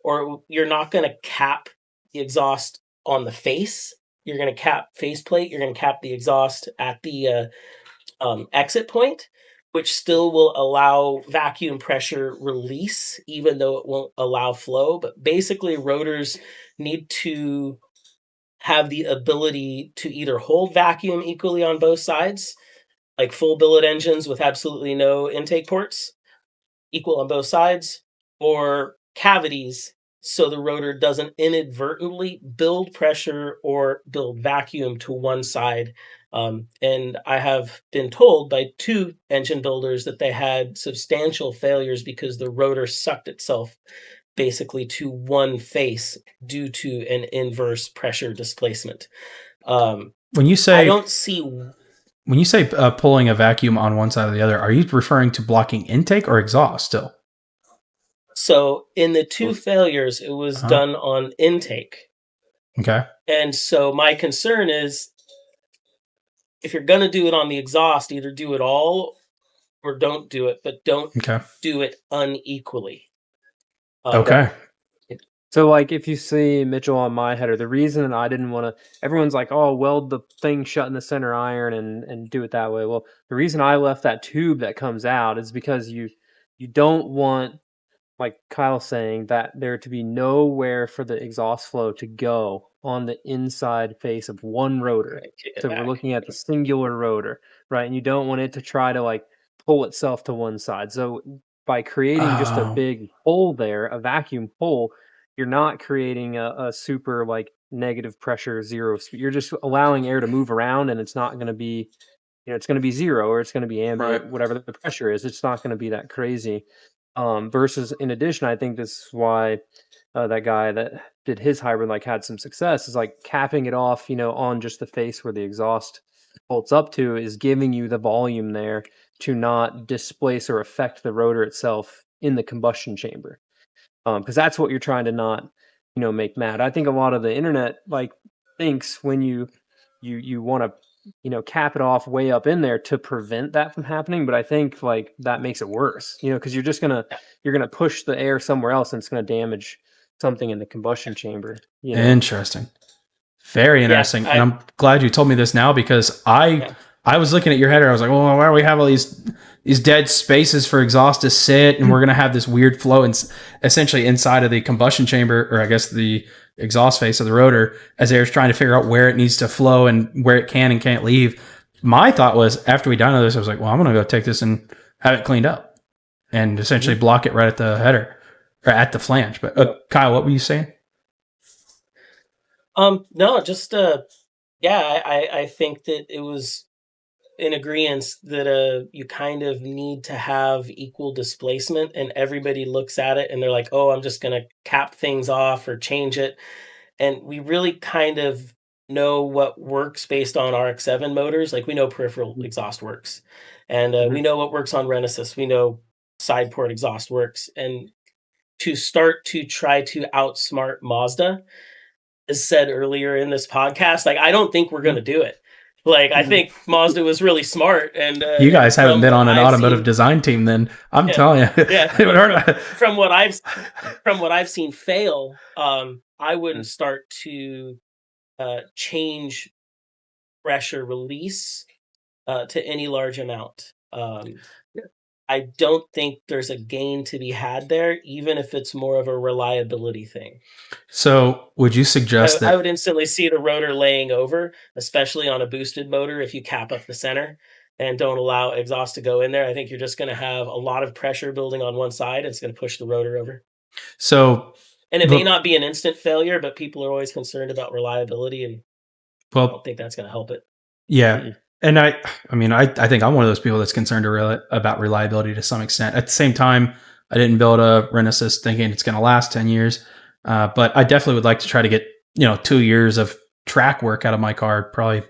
S3: or you're not going to cap the exhaust on the face. You're going to cap faceplate. You're going to cap the exhaust at the exit point, which still will allow vacuum pressure release, even though it won't allow flow. But basically, rotors need to have the ability to either hold vacuum equally on both sides, like full billet engines with absolutely no intake ports, equal on both sides, or cavities so the rotor doesn't inadvertently build pressure or build vacuum to one side. And I have been told by 2 engine builders that they had substantial failures because the rotor sucked itself basically to one face due to an inverse pressure displacement.
S2: when you
S3: I
S2: say
S3: don't see.
S2: pulling a vacuum on one side or the other, are you referring to blocking intake or exhaust still?
S3: So in the 2 failures, it was
S2: Uh-huh.
S3: done on intake.
S2: Okay.
S3: And so my concern is, if you're going to do it on the exhaust, either do it all or don't do it, but don't
S2: Okay.
S3: do it unequally.
S2: Okay.
S1: So, like, if you see Mitchell on my header, the reason I didn't want to, everyone's like, oh, weld the thing shut in the center iron and do it that way. Well, the reason I left that tube that comes out is because you don't want, like Kyle's saying, that there to be nowhere for the exhaust flow to go on the inside face of one rotor. So we're looking at the singular rotor, right? And you don't want it to try to like pull itself to one side. So by creating just a big hole there, a vacuum hole, you're not creating a super like negative pressure zero speed. You're just allowing air to move around, and it's not going to be, it's going to be zero, or it's going to be ambient, whatever the pressure is. It's not going to be that crazy. Versus, in addition, I think this is why that guy that did his hybrid like had some success, is like capping it off, on just the face where the exhaust bolts up to, is giving you the volume there to not displace or affect the rotor itself in the combustion chamber. Because that's what you're trying to not, make mad. I think a lot of the internet like thinks when you want to, cap it off way up in there to prevent that from happening, but I think like that makes it worse, because you're gonna push the air somewhere else, and it's gonna damage something in the combustion chamber.
S2: Interesting. Very interesting. And I'm glad you told me this now, because I was looking at your header. I was like, well, why do we have all these dead spaces for exhaust to sit? And we're going to have this weird flow essentially inside of the combustion chamber, or I guess the exhaust face of the rotor, as air's trying to figure out where it needs to flow and where it can and can't leave. My thought was, after we done this, I was like, well, I'm going to go take this and have it cleaned up and essentially block it right at the header or at the flange. But Kyle, what were you saying?
S3: No, just I think that it was in agreement that you kind of need to have equal displacement, and everybody looks at it and they're like, oh, I'm just gonna cap things off or change it. And we really kind of know what works based on RX-7 motors. Like, we know peripheral exhaust works, and we know what works on Renesis. We know side port exhaust works. And to start to try to outsmart Mazda, as said earlier in this podcast, like, I don't think we're going to do it. Like, I think Mazda was really smart, and
S2: you guys haven't been on an automotive
S3: design
S2: design team, then I'm
S3: yeah,
S2: telling you.
S3: yeah. From what I've seen fail, I wouldn't start to change pressure release to any large amount. I don't think there's a gain to be had there, even if it's more of a reliability thing.
S2: So, would you suggest
S3: I
S2: that?
S3: would instantly see the rotor laying over, especially on a boosted motor. If you cap up the center and don't allow exhaust to go in there, I think you're just going to have a lot of pressure building on one side. It's going to push the rotor over.
S2: So,
S3: And it may not be an instant failure, but people are always concerned about reliability, and I don't think that's going to help it.
S2: Yeah. And I mean, I think I'm one of those people that's concerned about reliability to some extent. At the same time, I didn't build a Renesis thinking it's going to last 10 years. But I definitely would like to try to get, 2 years of track work out of my car, probably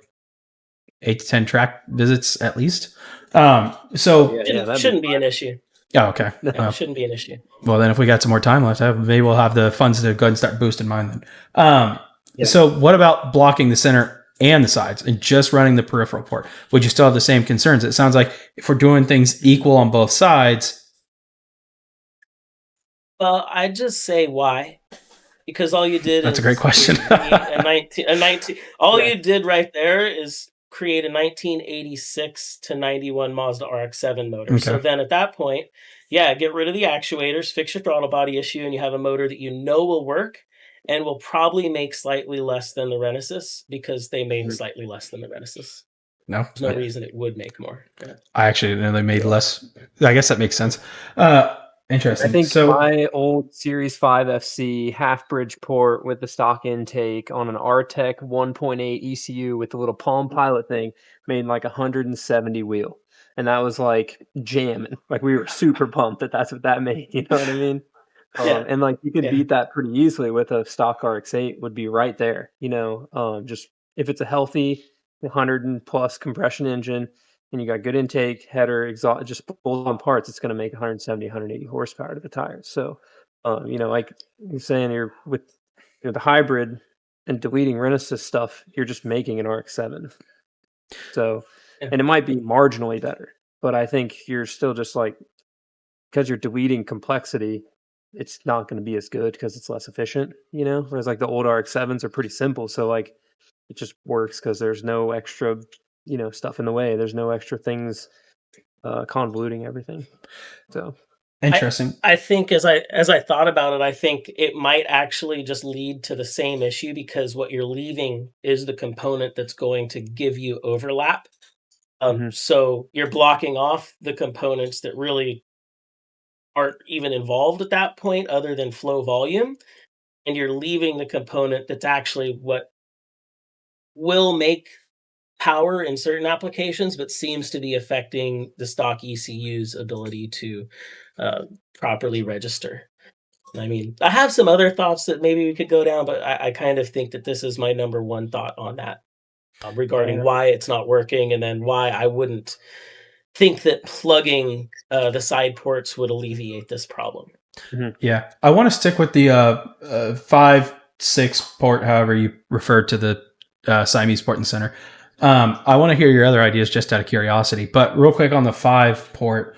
S2: 8 to 10 track visits at least.
S3: That shouldn't be an issue.
S2: Oh, okay.
S3: It shouldn't be an issue.
S2: Well, then if we got some more time left, maybe we'll have the funds to go ahead and start boosting mine then. So what about blocking the center and the sides and just running the peripheral port? Would you still have the same concerns? It sounds like if we're doing things equal on both sides.
S3: Well, I just say why. Because all you did
S2: That's a great question.
S3: You did right there is create a 1986 to 91 Mazda RX-7 motor. Okay. So then at that point, get rid of the actuators, fix your throttle body issue, and you have a motor that will work and will probably make slightly less than the Renesis, because they made slightly less than the Renesis.
S2: No,
S3: there's no reason it would make more. Yeah.
S2: I actually didn't know they made less. I guess that makes sense. Interesting.
S1: I think my old Series 5 FC half bridge port with the stock intake on an RTEC 1.8 ECU with the little Palm Pilot thing made like 170 wheel. And that was like jamming. Like we were super pumped that that's what that made. You know what I mean? And like you could beat that pretty easily with a stock RX8 would be right there. Just if it's a healthy 100 and plus compression engine, and you got good intake, header, exhaust, just bolt on parts, it's going to make 170, 180 horsepower to the tires. So, like you're saying, you're with the hybrid and deleting Renesis stuff, you're just making an RX-7. So, and it might be marginally better, but I think you're still just like, because you're deleting complexity, it's not going to be as good because it's less efficient, whereas like the old RX-7s are pretty simple. So like it just works because there's no extra stuff in the way. There's no extra things convoluting everything. So
S2: interesting.
S3: I think as I thought about it, I think it might actually just lead to the same issue, because what you're leaving is the component that's going to give you overlap. So you're blocking off the components that really aren't even involved at that point other than flow volume, and you're leaving the component that's actually what will make power in certain applications, but seems to be affecting the stock ECU's ability to properly register. I mean, I have some other thoughts that maybe we could go down, but I kind of think that this is my number one thought on that, regarding why it's not working, and then why I wouldn't think that plugging the side ports would alleviate this problem.
S2: Yeah, I want to stick with the 5-6 port, however you refer to the Siamese port and center. I want to hear your other ideas just out of curiosity. But real quick on the 5 port,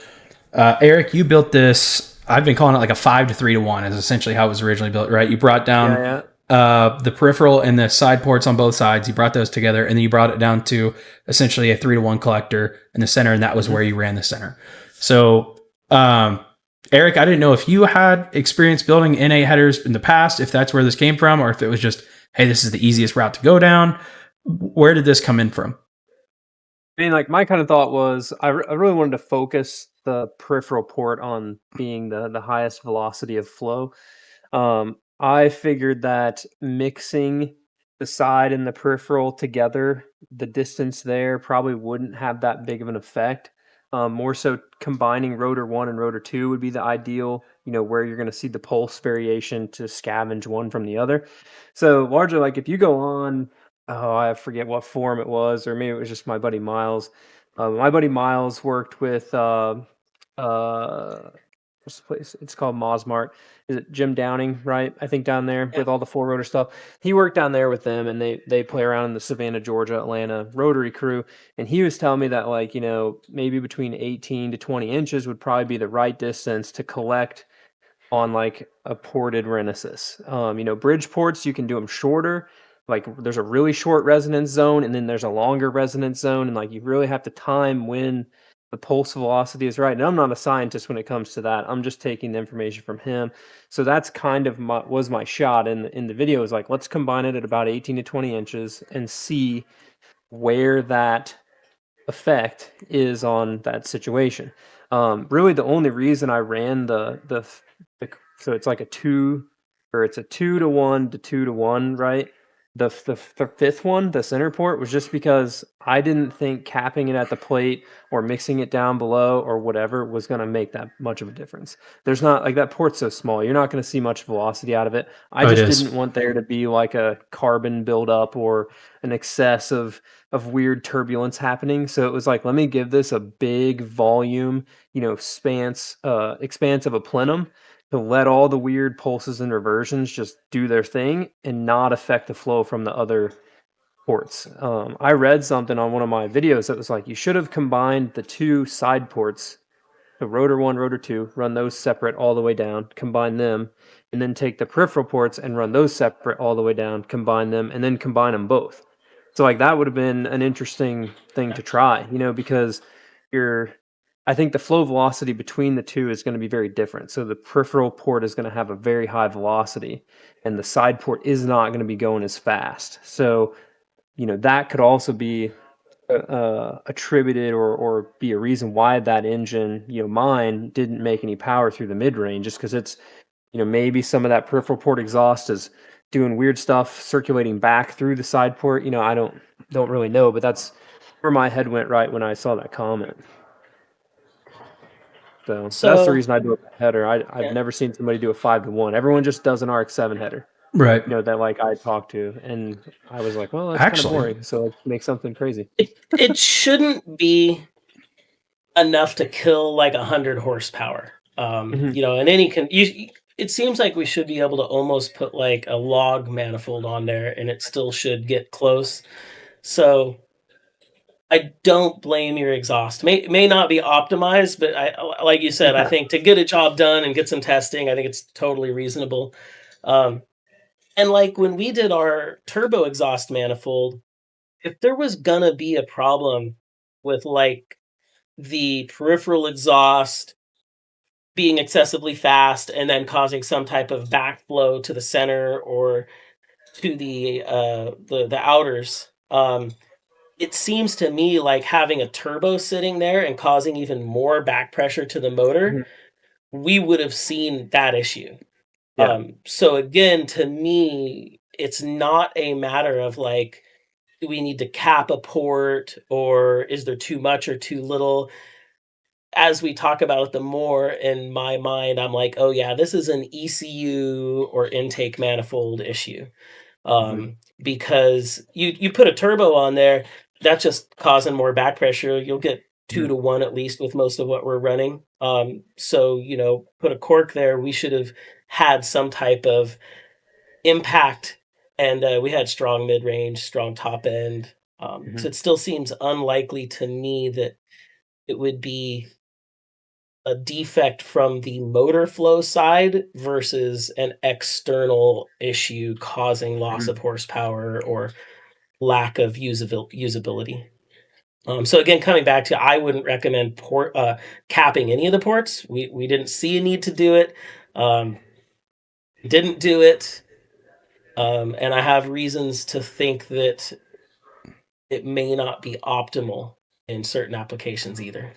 S2: Eric, you built this. I've been calling it like a 5 to 3 to 1 is essentially how it was originally built, right? You brought down the peripheral and the side ports on both sides. You brought those together, and then you brought it down to essentially a 3 to 1 collector in the center, and that was where you ran the center. So, Eric, I didn't know if you had experience building NA headers in the past, if that's where this came from, or if it was just, hey, this is the easiest route to go down. Where did this come in from?
S1: I mean, like my kind of thought was I really wanted to focus the peripheral port on being the highest velocity of flow. I figured that mixing the side and the peripheral together, the distance there probably wouldn't have that big of an effect. More so combining rotor 1 and rotor 2 would be the ideal, where you're going to see the pulse variation to scavenge one from the other. So largely, like if you go on, I forget what forum it was, or maybe it was just my buddy Miles. My buddy Miles worked with what's the place? It's called Mosmart. Is it Jim Downing, right? I think down there with all the 4-rotor stuff. He worked down there with them, and they play around in the Savannah, Georgia, Atlanta rotary crew. And he was telling me that, like, maybe between 18 to 20 inches would probably be the right distance to collect on like a ported Renesis. Bridge ports, you can do them shorter. Like there's a really short resonance zone, and then there's a longer resonance zone, and like you really have to time when the pulse velocity is right. And I'm not a scientist when it comes to that. I'm just taking the information from him. So that's kind of was my shot in the video, is like, let's combine it at about 18 to 20 inches and see where that effect is on that situation. Really, the only reason I ran the so it's like a 2 to 1 to 2 to 1, right? The fifth one, the center port, was just because I didn't think capping it at the plate or mixing it down below or whatever was going to make that much of a difference. There's not, like, that port's so small, you're not going to see much velocity out of it. I just didn't want there to be like a carbon buildup or an excess of weird turbulence happening. So it was like, let me give this a big volume, expanse of a plenum to let all the weird pulses and reversions just do their thing and not affect the flow from the other ports. I read something on one of my videos that was like, you should have combined the 2 side ports, the rotor 1, rotor 2, run those separate all the way down, combine them, and then take the peripheral ports and run those separate all the way down, combine them, and then combine them both. So like that would have been an interesting thing to try, because I think the flow velocity between the two is going to be very different. So the peripheral port is going to have a very high velocity, and the side port is not going to be going as fast. So, that could also be attributed or be a reason why that engine, mine didn't make any power through the mid-range, just because it's, maybe some of that peripheral port exhaust is doing weird stuff, circulating back through the side port. I don't really know, but that's where my head went right when I saw that comment. So that's the reason I do a header. I've never seen somebody do a 5 to 1. Everyone just does an RX7 header,
S2: right?
S1: That like I talked to, and I was like, well, that's kind of boring. So let's make something crazy.
S3: It shouldn't be enough to kill like 100 horsepower. And it seems like we should be able to almost put like a log manifold on there, and it still should get close. So I don't blame your exhaust. May not be optimized, but like you said, I think to get a job done and get some testing, I think it's totally reasonable. And like when we did our turbo exhaust manifold, if there was gonna be a problem with like the peripheral exhaust being excessively fast and then causing some type of backflow to the center or to the outers, it seems to me like having a turbo sitting there and causing even more back pressure to the motor, we would have seen that issue. Yeah. So again, to me, it's not a matter of like, do we need to cap a port, or is there too much or too little? As we talk about it, the more in my mind, I'm like, oh yeah, this is an ECU or intake manifold issue. Because you put a turbo on there, that's just causing more back pressure. You'll get 2 to 1 at least with most of what we're running. So, put a cork there, we should have had some type of impact, and we had strong mid-range, strong top end. So it still seems unlikely to me that it would be a defect from the motor flow side versus an external issue causing loss of horsepower or lack of usability. So again, coming back to, I wouldn't recommend capping any of the ports. We didn't see a need to do it. Didn't do it. And I have reasons to think that it may not be optimal in certain applications either.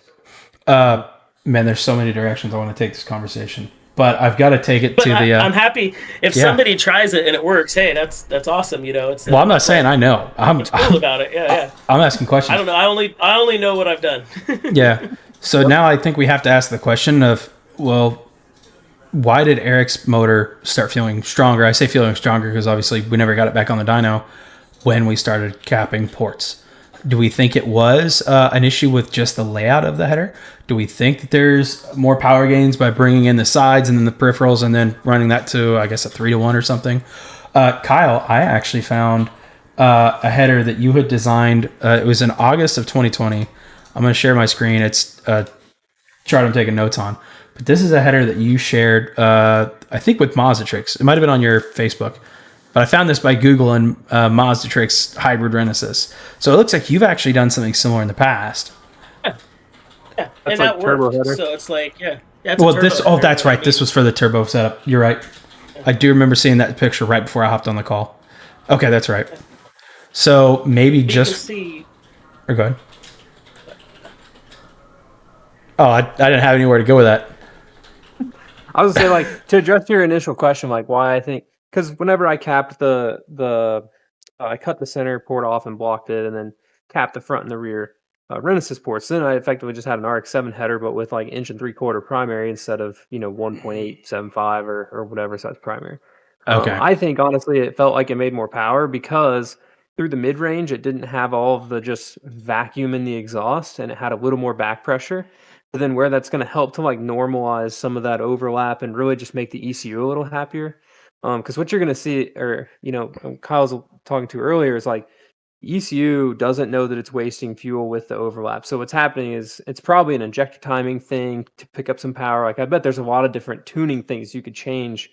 S2: Man, there's so many directions I want to take this conversation, but I've got to take it to the.
S3: I'm happy if somebody tries it and it works. Hey, that's awesome. It's.
S2: Well, I'm not saying I know. I'm
S3: cool about it. Yeah.
S2: I'm asking questions.
S3: I don't know. I only know what I've done.
S2: Yeah. So now I think we have to ask the question of, well, why did Eric's motor start feeling stronger? I say feeling stronger because obviously we never got it back on the dyno when we started capping ports. Do we think it was an issue with just the layout of the header? Do we think that there's more power gains by bringing in the sides and then the peripherals and then running that to, I guess, a 3-to-1 or something? Kyle, I actually found a header that you had designed. It was in August of 2020. I'm going to share my screen. It's a chart I'm taking notes on. But this is a header that you shared, I think, with Mazdatrix. It might have been on your Facebook. But I found this by Googling Mazdatrix Hybrid Renesis. So it looks like you've actually done something similar in the past.
S3: Yeah,
S1: That's
S3: and
S1: like
S3: that
S1: turbo
S3: worked.
S1: header.
S3: So it's like, yeah.
S2: Well, that's right. This was for the turbo setup. You're right. I do remember seeing that picture right before I hopped on the call. Okay, that's right. So maybe just.
S3: See.
S2: Or go ahead. Oh, I didn't have anywhere to go with that.
S1: I was gonna say, like, to address your initial question, like why I think, because whenever I capped I cut the center port off and blocked it, and then capped the front and the rear Renesis ports. Then I effectively just had an RX7 header, but with like 1.75" primary instead of 1.875 or whatever size primary.
S2: Okay.
S1: I think honestly it felt like it made more power because through the mid range it didn't have all of the just vacuum in the exhaust, and it had a little more back pressure. But then where that's going to help to like normalize some of that overlap and really just make the ECU a little happier. Because what you're going to see, or Kyle's talking to earlier, is like ECU doesn't know that it's wasting fuel with the overlap. So what's happening is it's probably an injector timing thing to pick up some power. Like I bet there's a lot of different tuning things you could change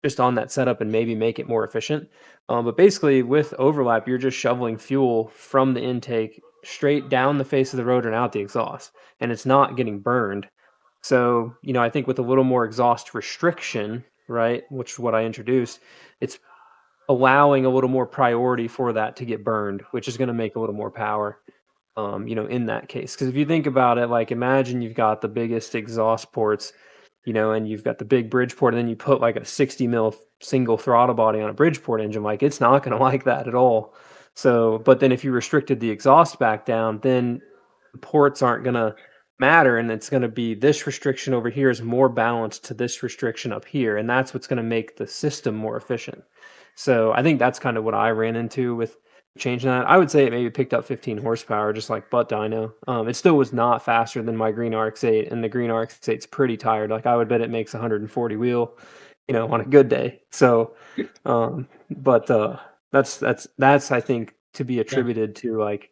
S1: just on that setup and maybe make it more efficient. But basically with overlap, you're just shoveling fuel from the intake straight down the face of the rotor and out the exhaust, and it's not getting burned. So, I think with a little more exhaust restriction, right, which is what I introduced, it's allowing a little more priority for that to get burned, which is going to make a little more power, in that case. Because if you think about it, like imagine you've got the biggest exhaust ports, and you've got the big Bridgeport, and then you put like a 60 mil single throttle body on a Bridgeport engine, like it's not going to like that at all. So, but then if you restricted the exhaust back down, then the ports aren't going to matter, and it's going to be this restriction over here is more balanced to this restriction up here, and that's what's going to make the system more efficient. So I think that's kind of what I ran into with changing that. I would say it maybe picked up 15 horsepower, just like butt dyno. It still was not faster than my green RX8, and the green RX8's pretty tired. Like I would bet it makes 140 wheel, on a good day. So, that's I think to be attributed to like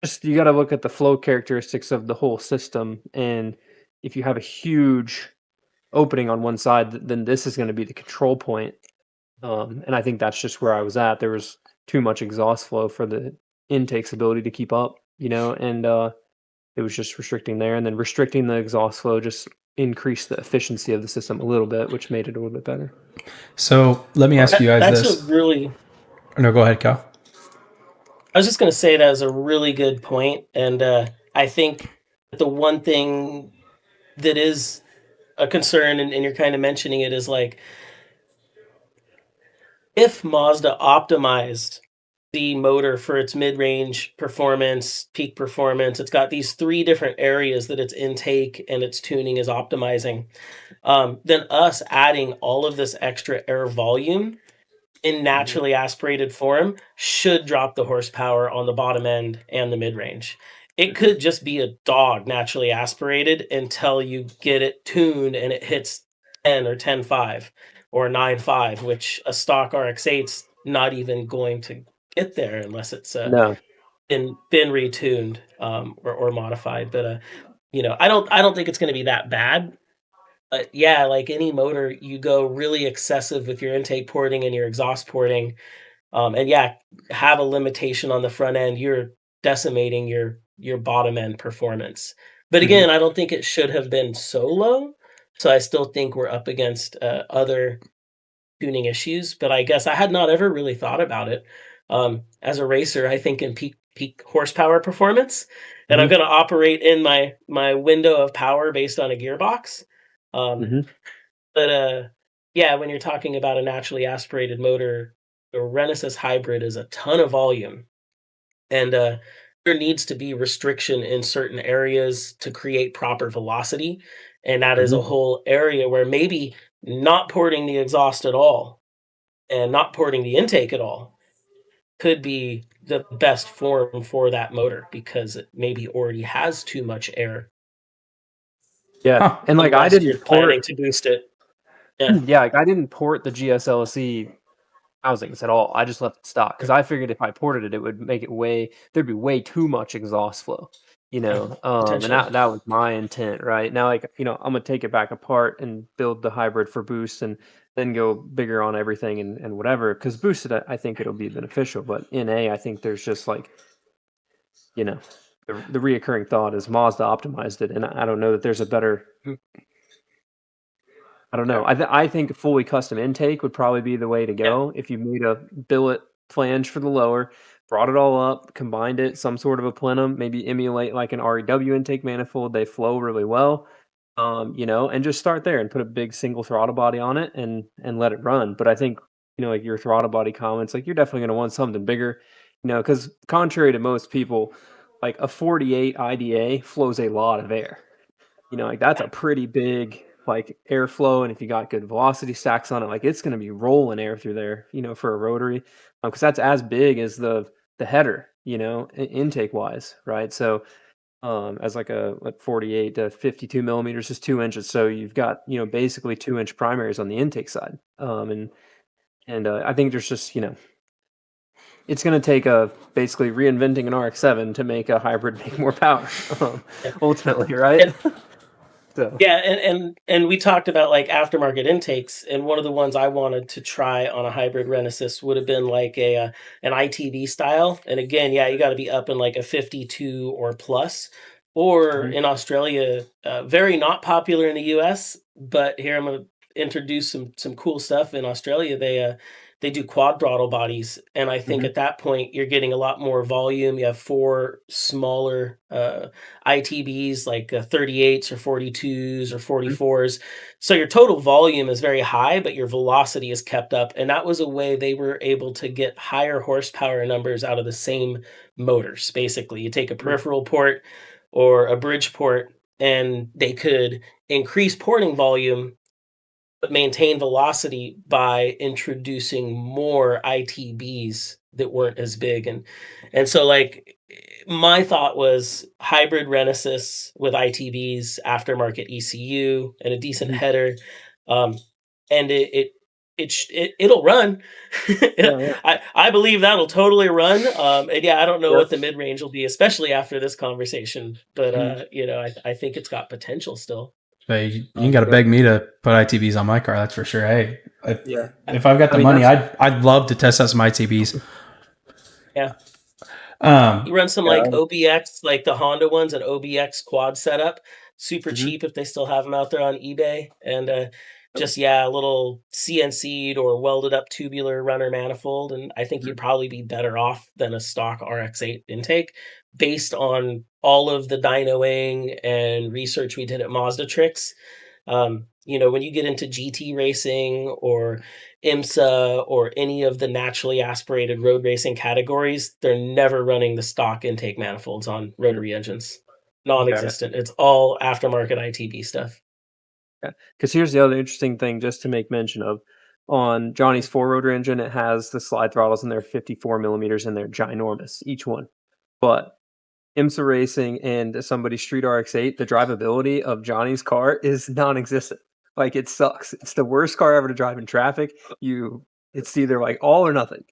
S1: just you got to look at the flow characteristics of the whole system, and if you have a huge opening on one side, then this is going to be the control point. And I think that's just where I was at. There was too much exhaust flow for the intake's ability to keep up, and it was just restricting there. And then restricting the exhaust flow just increased the efficiency of the system a little bit, which made it a little bit better.
S2: So let me ask you guys
S3: that's
S2: this.
S3: A really...
S2: No, go ahead, Kyle.
S3: I was just going to say that was a really good point. And I think the one thing that is a concern, and you're kind of mentioning it, is like, if Mazda optimized the motor for its mid-range performance, peak performance, it's got these 3 different areas that its intake and its tuning is optimizing, then us adding all of this extra air volume in naturally aspirated form should drop the horsepower on the bottom end and the mid-range. It could just be a dog naturally aspirated until you get it tuned and it hits 10 or 10.5 or 9.5, which a stock RX8's not even going to get there unless it's been retuned or modified. But I don't think it's going to be that bad. But yeah, like any motor, you go really excessive with your intake porting and your exhaust porting, and yeah, have a limitation on the front end. You're decimating your bottom end performance. But again, I don't think it should have been so low. So I still think we're up against other tuning issues. But I guess I had not ever really thought about it. As a racer, I think in peak horsepower performance, and I'm going to operate in my window of power based on a gearbox. But yeah, when you're talking about a naturally aspirated motor, the Renesis Hybrid is a ton of volume, and there needs to be restriction in certain areas to create proper velocity, and that is a whole area where maybe not porting the exhaust at all and not porting the intake at all could be the best form for that motor because it maybe already has too much air.
S1: Yeah,
S2: Huh.
S1: and like I
S3: Unless you're
S1: didn't
S3: planning
S1: port,
S3: to boost it. Yeah.
S1: yeah, like I didn't port the GSLSE housings at all. I just left it stock because I figured if I ported it, it would make it there'd be way too much exhaust flow, and
S3: Potentially.
S1: that was my intent, right? Now, like, I'm gonna take it back apart and build the hybrid for boost and then go bigger on everything and whatever. Because boosted, I think it'll be beneficial, but NA, I think there's just like, the reoccurring thought is Mazda optimized it, and I don't know that there's a better. I don't know. I think a fully custom intake would probably be the way to
S3: Yeah.
S1: go. If you made a billet flange for the lower, brought it all up, combined it, some sort of a plenum, maybe emulate like an REW intake manifold. They flow really well, and just start there and put a big single throttle body on it and let it run. But I think, like your throttle body comments, like you're definitely going to want something bigger, because contrary to most people, like a 48 IDA flows a lot of air. Like that's a pretty big like airflow, and if you got good velocity stacks on it, like it's going to be rolling air through there, for a rotary, because that's as big as the header, intake wise, right? So, as like a 48 to 52 millimeters is 2 inches, so you've got basically 2 inch primaries on the intake side, and I think there's just it's going to take basically reinventing an RX-7 to make a hybrid make more power,
S3: Yeah.
S1: ultimately, right? So.
S3: Yeah, and we talked about like aftermarket intakes, and one of the ones I wanted to try on a hybrid Renesis would have been like an ITV style. And again, yeah, you got to be up in like a 52 or plus, or
S1: Mhm.
S3: in Australia, very not popular in the US. But here I'm going to introduce some cool stuff in Australia. They do quad throttle bodies, and I think
S1: Mhm.
S3: at that point you're getting a lot more volume. You have four smaller ITBs like 38s or 42s or
S1: Mhm.
S3: 44s. So your total volume is very high, but your velocity is kept up. And that was a way they were able to get higher horsepower numbers out of the same motors. Basically, you take a
S1: Mhm.
S3: peripheral port or a bridge port, and they could increase porting volume but maintain velocity by introducing more ITBs that weren't as big. And so like my thought was hybrid Renesis with ITBs, aftermarket ECU, and a decent
S1: Mhm.
S3: header. Um, and it'll run.
S1: Yeah, yeah.
S3: I believe that'll totally run. And yeah, I don't know
S1: Yep.
S3: what the mid range will be, especially after this conversation. But
S1: Mhm.
S3: I think it's got potential still.
S2: But you ain't got to
S1: Yeah.
S2: beg me to put ITBs on my car. That's for sure. Hey,
S1: Yeah.
S2: if I've got
S1: I
S2: the
S1: mean,
S2: money,
S1: that's
S2: I'd love to test out some ITBs.
S3: Yeah.
S2: Um,
S3: You run some like
S1: yeah.
S3: OBX, like the Honda ones, an OBX quad setup, super
S1: Mhm.
S3: cheap if they still have them out there on eBay, and
S1: Yep.
S3: just yeah, a little CNC'd or welded up tubular runner manifold, and I think you'd
S1: Mhm.
S3: probably be better off than a stock RX8 intake, based on all of the dynoing and research we did at Mazda Tricks. When you get into GT racing or IMSA or any of the naturally aspirated road racing categories, they're never running the stock intake manifolds on rotary engines.
S1: Got it.
S3: Non-existent. It's all aftermarket ITB stuff.
S1: Yeah. Because here's the other interesting thing, just to make mention of. On Johnny's four rotor engine, it has the slide throttles in there, 54 millimeters, and they're ginormous, each one. But IMSA Racing and somebody's Street RX8, the drivability of Johnny's car is non-existent. Like it sucks. It's the worst car ever to drive in traffic. It's either like all or nothing.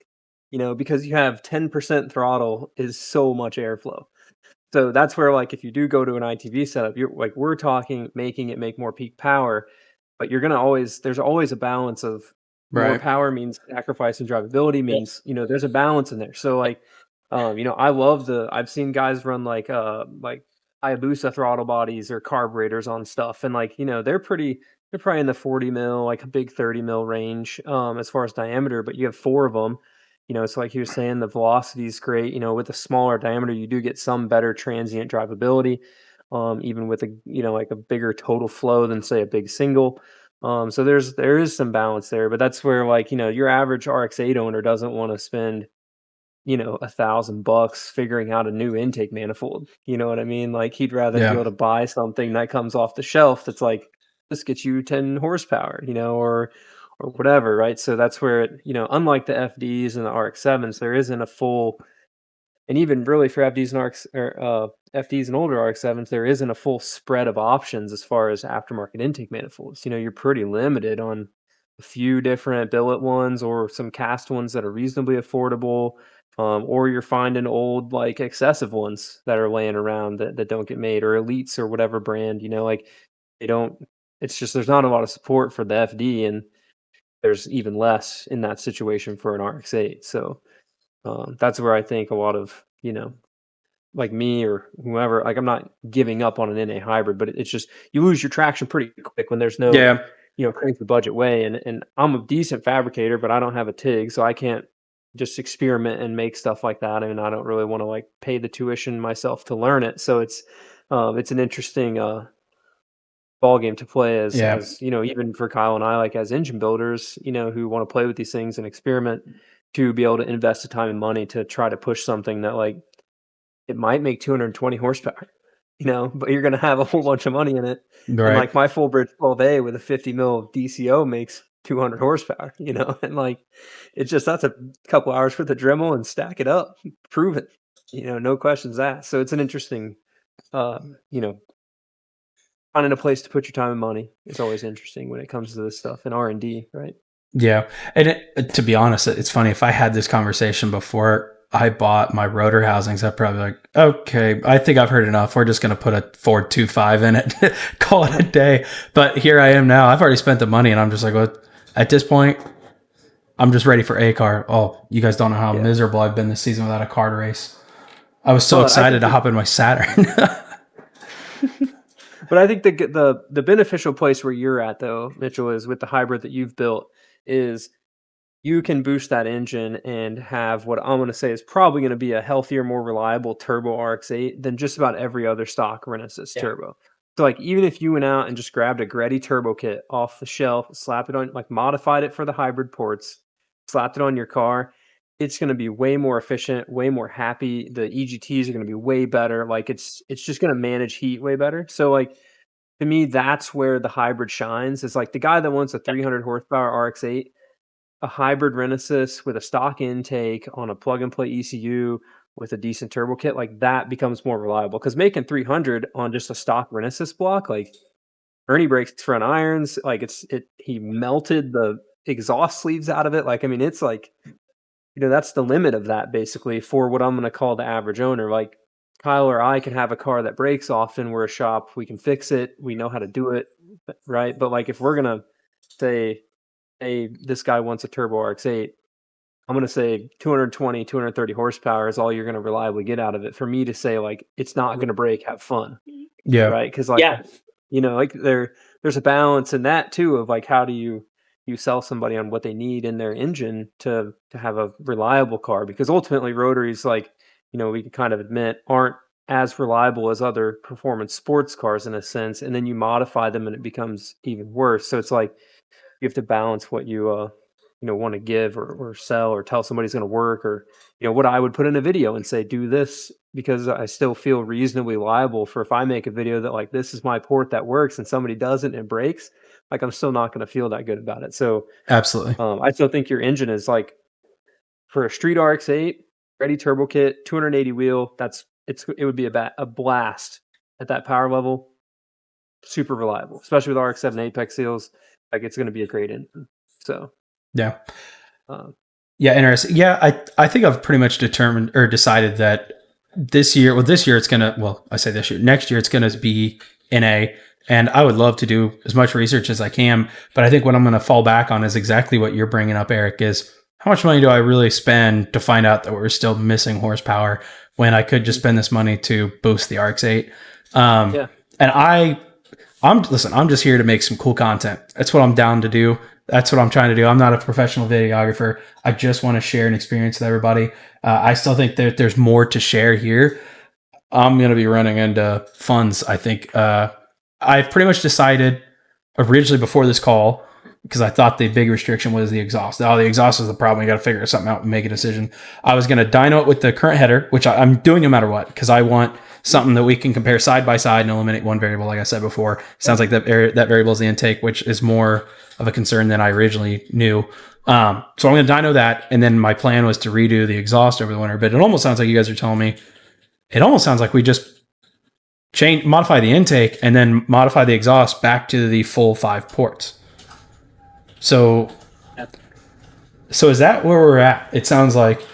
S1: Because you have 10% throttle is so much airflow. So that's where, like, if you do go to an ITV setup, you're like, we're talking making it make more peak power, but there's always a balance of more
S2: right.
S1: power means sacrifice and drivability
S3: Yep.
S1: means, there's a balance in there. So like, I've seen guys run like Hayabusa throttle bodies or carburetors on stuff. And like, they're probably in the 40 mil, like a big 30 mil range, as far as diameter, but you have four of them. So like he was saying, the velocity is great. With a smaller diameter, you do get some better transient drivability, even with like a bigger total flow than say a big single. So there is some balance there, but that's where like your average RX8 owner doesn't want to spend $1,000 figuring out a new intake manifold. You know what I mean? Like he'd rather be
S2: Yeah.
S1: able to buy something that comes off the shelf that's like this gets you 10 horsepower, or whatever, right? So that's where it, unlike the FDs and the RX7s, there isn't a full, and even really for FDs and FDs and older RX7s, there isn't a full spread of options as far as aftermarket intake manifolds. You're pretty limited on a few different billet ones or some cast ones that are reasonably affordable, or you're finding old like excessive ones that are laying around that don't get made, or elites or whatever brand. Like they don't. It's just there's not a lot of support for the FD, and there's even less in that situation for an RX8. So that's where I think a lot of, like me or whoever, like I'm not giving up on an NA hybrid, but it's just you lose your traction pretty quick when there's no, crank the budget way. And I'm a decent fabricator, but I don't have a TIG, so I can't just experiment and make stuff like that. And I don't really want to like pay the tuition myself to learn it. So it's an interesting ball game to play as even for Kyle and I, like as engine builders, who want to play with these things and experiment, to be able to invest the time and money to try to push something that like it might make 220 horsepower, but you're going to have a whole bunch of money in it.
S2: Right.
S1: And like my full bridge 12A with a 50 mil DCO makes 200 horsepower, and like it's just that's a couple hours worth of Dremel and stack it up, prove it, no questions asked. So it's an interesting, finding a place to put your time and money is always interesting when it comes to this stuff and R&D, right?
S2: Yeah. And to be honest, it's funny. If I had this conversation before I bought my rotor housings, I'd probably like, okay, I think I've heard enough. We're just going to put a 425 in it, call it a day. But here I am now. I've already spent the money and I'm just like, well, at this point, I'm just ready for a car. Oh, you guys don't know how miserable I've been this season without a car to race. I was so excited to hop in my Saturn.
S1: But I think the beneficial place where you're at, though, Mitchell, is with the hybrid that you've built, is you can boost that engine and have what I'm going to say is probably going to be a healthier, more reliable turbo RX8 than just about every other stock Renesis turbo. So like even if you went out and just grabbed a Greddy turbo kit off the shelf, slapped it on, like modified it for the hybrid ports, slapped it on your car, it's going to be way more efficient, way more happy. The EGTs are going to be way better. Like it's just going to manage heat way better. So like to me, that's where the hybrid shines. It's like the guy that wants a 300 horsepower RX8, a hybrid Renesis with a stock intake on a plug and play ECU with a decent turbo kit, like that becomes more reliable. Because making 300 on just a stock Renesis block, like Ernie breaks front irons, like he melted the exhaust sleeves out of it. Like, I mean, it's like, that's the limit of that basically for what I'm going to call the average owner. Like Kyle or I can have a car that breaks often. We're a shop. We can fix it. We know how to do it. Right. But like, if we're going to say, hey, this guy wants a turbo RX8, I'm going to say 220, 230 horsepower is all you're going to reliably get out of it. For me to say like, it's not going to break, have fun.
S2: Yeah.
S1: Right. Cause like, like there's a balance in that too, of like, how do you sell somebody on what they need in their engine to have a reliable car? Because ultimately rotaries, like, we can kind of admit, aren't as reliable as other performance sports cars in a sense. And then you modify them and it becomes even worse. So it's like, you have to balance what you want to give or sell or tell somebody's going to work, or what I would put in a video and say do this, because I still feel reasonably liable for if I make a video that like this is my port that works and somebody doesn't and breaks, like I'm still not going to feel that good about it. So
S2: absolutely,
S1: I still think your engine is like, for a street RX8 ready turbo kit 280 wheel, it would be a blast at that power level, super reliable, especially with RX7 Apex seals. Like it's going to be a great engine. So
S2: yeah, interesting. Yeah, I think I've pretty much determined or decided that this year it's gonna. Well, I say this year. Next year it's gonna be NA, and I would love to do as much research as I can. But I think what I'm gonna fall back on is exactly what you're bringing up, Eric. Is how much money do I really spend to find out that we're still missing horsepower when I could just spend this money to boost the RX8? And I'm just here to make some cool content. That's what I'm down to do. That's what I'm trying to do. I'm not a professional videographer. I just want to share an experience with everybody. I still think that there's more to share here. I'm going to be running into funds, I think. I've pretty much decided originally before this call because I thought the big restriction was the exhaust. Oh, the exhaust is the problem. You got to figure something out and make a decision. I was going to dyno it with the current header, which I'm doing no matter what, because I want something that we can compare side by side and eliminate one variable, like I said before. Sounds like that variable is the intake, which is more of a concern than I originally knew. So I'm going to dyno that, and then my plan was to redo the exhaust over the winter. But it almost sounds like you guys are telling me, it almost sounds like we just modify the intake and then modify the exhaust back to the full 5 ports. So is that where we're at? It sounds like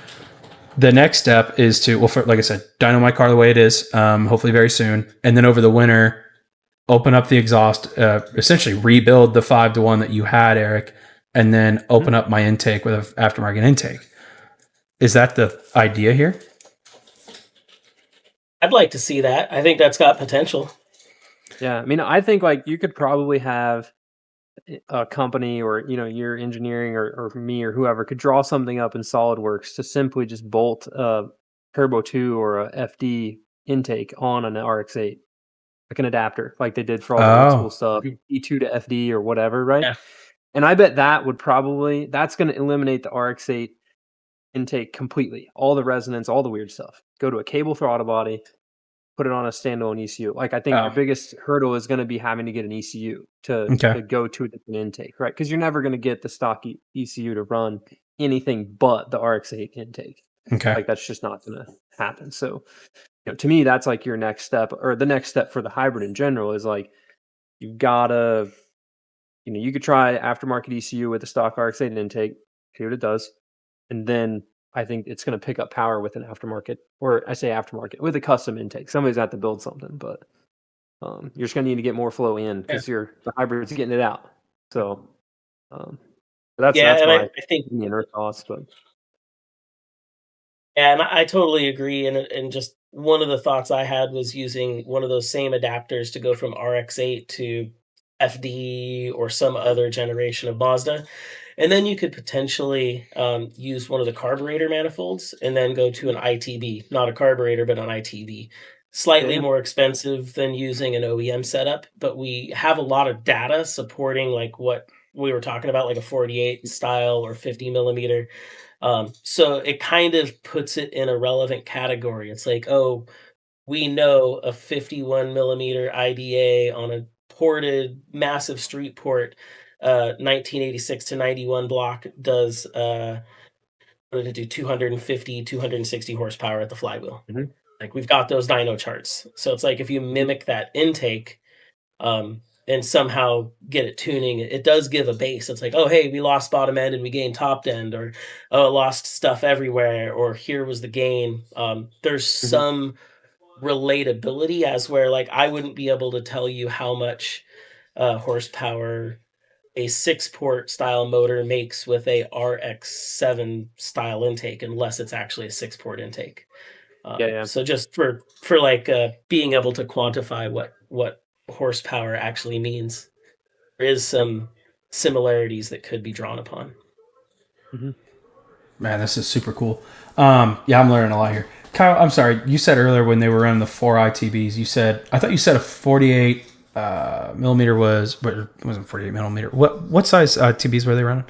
S2: the next step is to, like I said, dyno my car the way it is, hopefully very soon. And then over the winter, open up the exhaust, essentially rebuild the 5-to-1 that you had, Eric, and then open up my intake with an aftermarket intake. Is that the idea here?
S3: I'd like to see that. I think that's got potential.
S1: Yeah, I mean, I think like you could probably have a company or your engineering or me or whoever could draw something up in SolidWorks to simply just bolt a Turbo 2 or a FD intake on an RX8, like an adapter, like they did for all the old school stuff, E2 to FD or whatever, right?
S3: Yeah.
S1: And I bet that's going to eliminate the RX8 intake completely, all the resonance, all the weird stuff. Go to a cable throttle body, put it on a standalone ECU. Like I think your biggest hurdle is going to be having to get an ECU to go to a different intake, right? Because you're never going to get the stock ECU to run anything but the RX8 intake.
S2: Okay.
S1: Like that's just not going to happen. So, to me, that's like your next step, or the next step for the hybrid in general is like you gotta, you could try aftermarket ECU with the stock RX8 intake, see what it does, and then I think it's going to pick up power with an aftermarket, or I say aftermarket, with a custom intake. Somebody's got to build something, but you're just going to need to get more flow in because the hybrid's getting it out. So that's my
S3: I think
S1: inner thoughts. But
S3: yeah, and I totally agree. And just one of the thoughts I had was using one of those same adapters to go from RX8 to FD or some other generation of Mazda. And then you could potentially use one of the carburetor manifolds and then go to an ITB, not a carburetor, but an ITB. Slightly more expensive than using an OEM setup, but we have a lot of data supporting like what we were talking about, like a 48 style or 50 millimeter. So it kind of puts it in a relevant category. It's like, oh, we know a 51 millimeter IDA on a ported massive street port 1986 to 91 block does what did it do, 250 260 horsepower at the flywheel. Like we've got those dyno charts, so it's like if you mimic that intake and somehow get it tuning, it does give a base. It's like, oh hey, we lost bottom end and we gained top end, or oh, lost stuff everywhere, or here was the gain. There's some relatability as where like I wouldn't be able to tell you how much horsepower a 6-port style motor makes with a RX7 style intake unless it's actually a 6-port intake. So just for like being able to quantify what horsepower actually means, there is some similarities that could be drawn upon.
S2: Man, this is super cool. I'm learning a lot here. Kyle, I'm sorry. You said earlier when they were running the 4 ITBs, I thought you said a 48 millimeter but it wasn't 48 millimeter. What size ITBs were they running?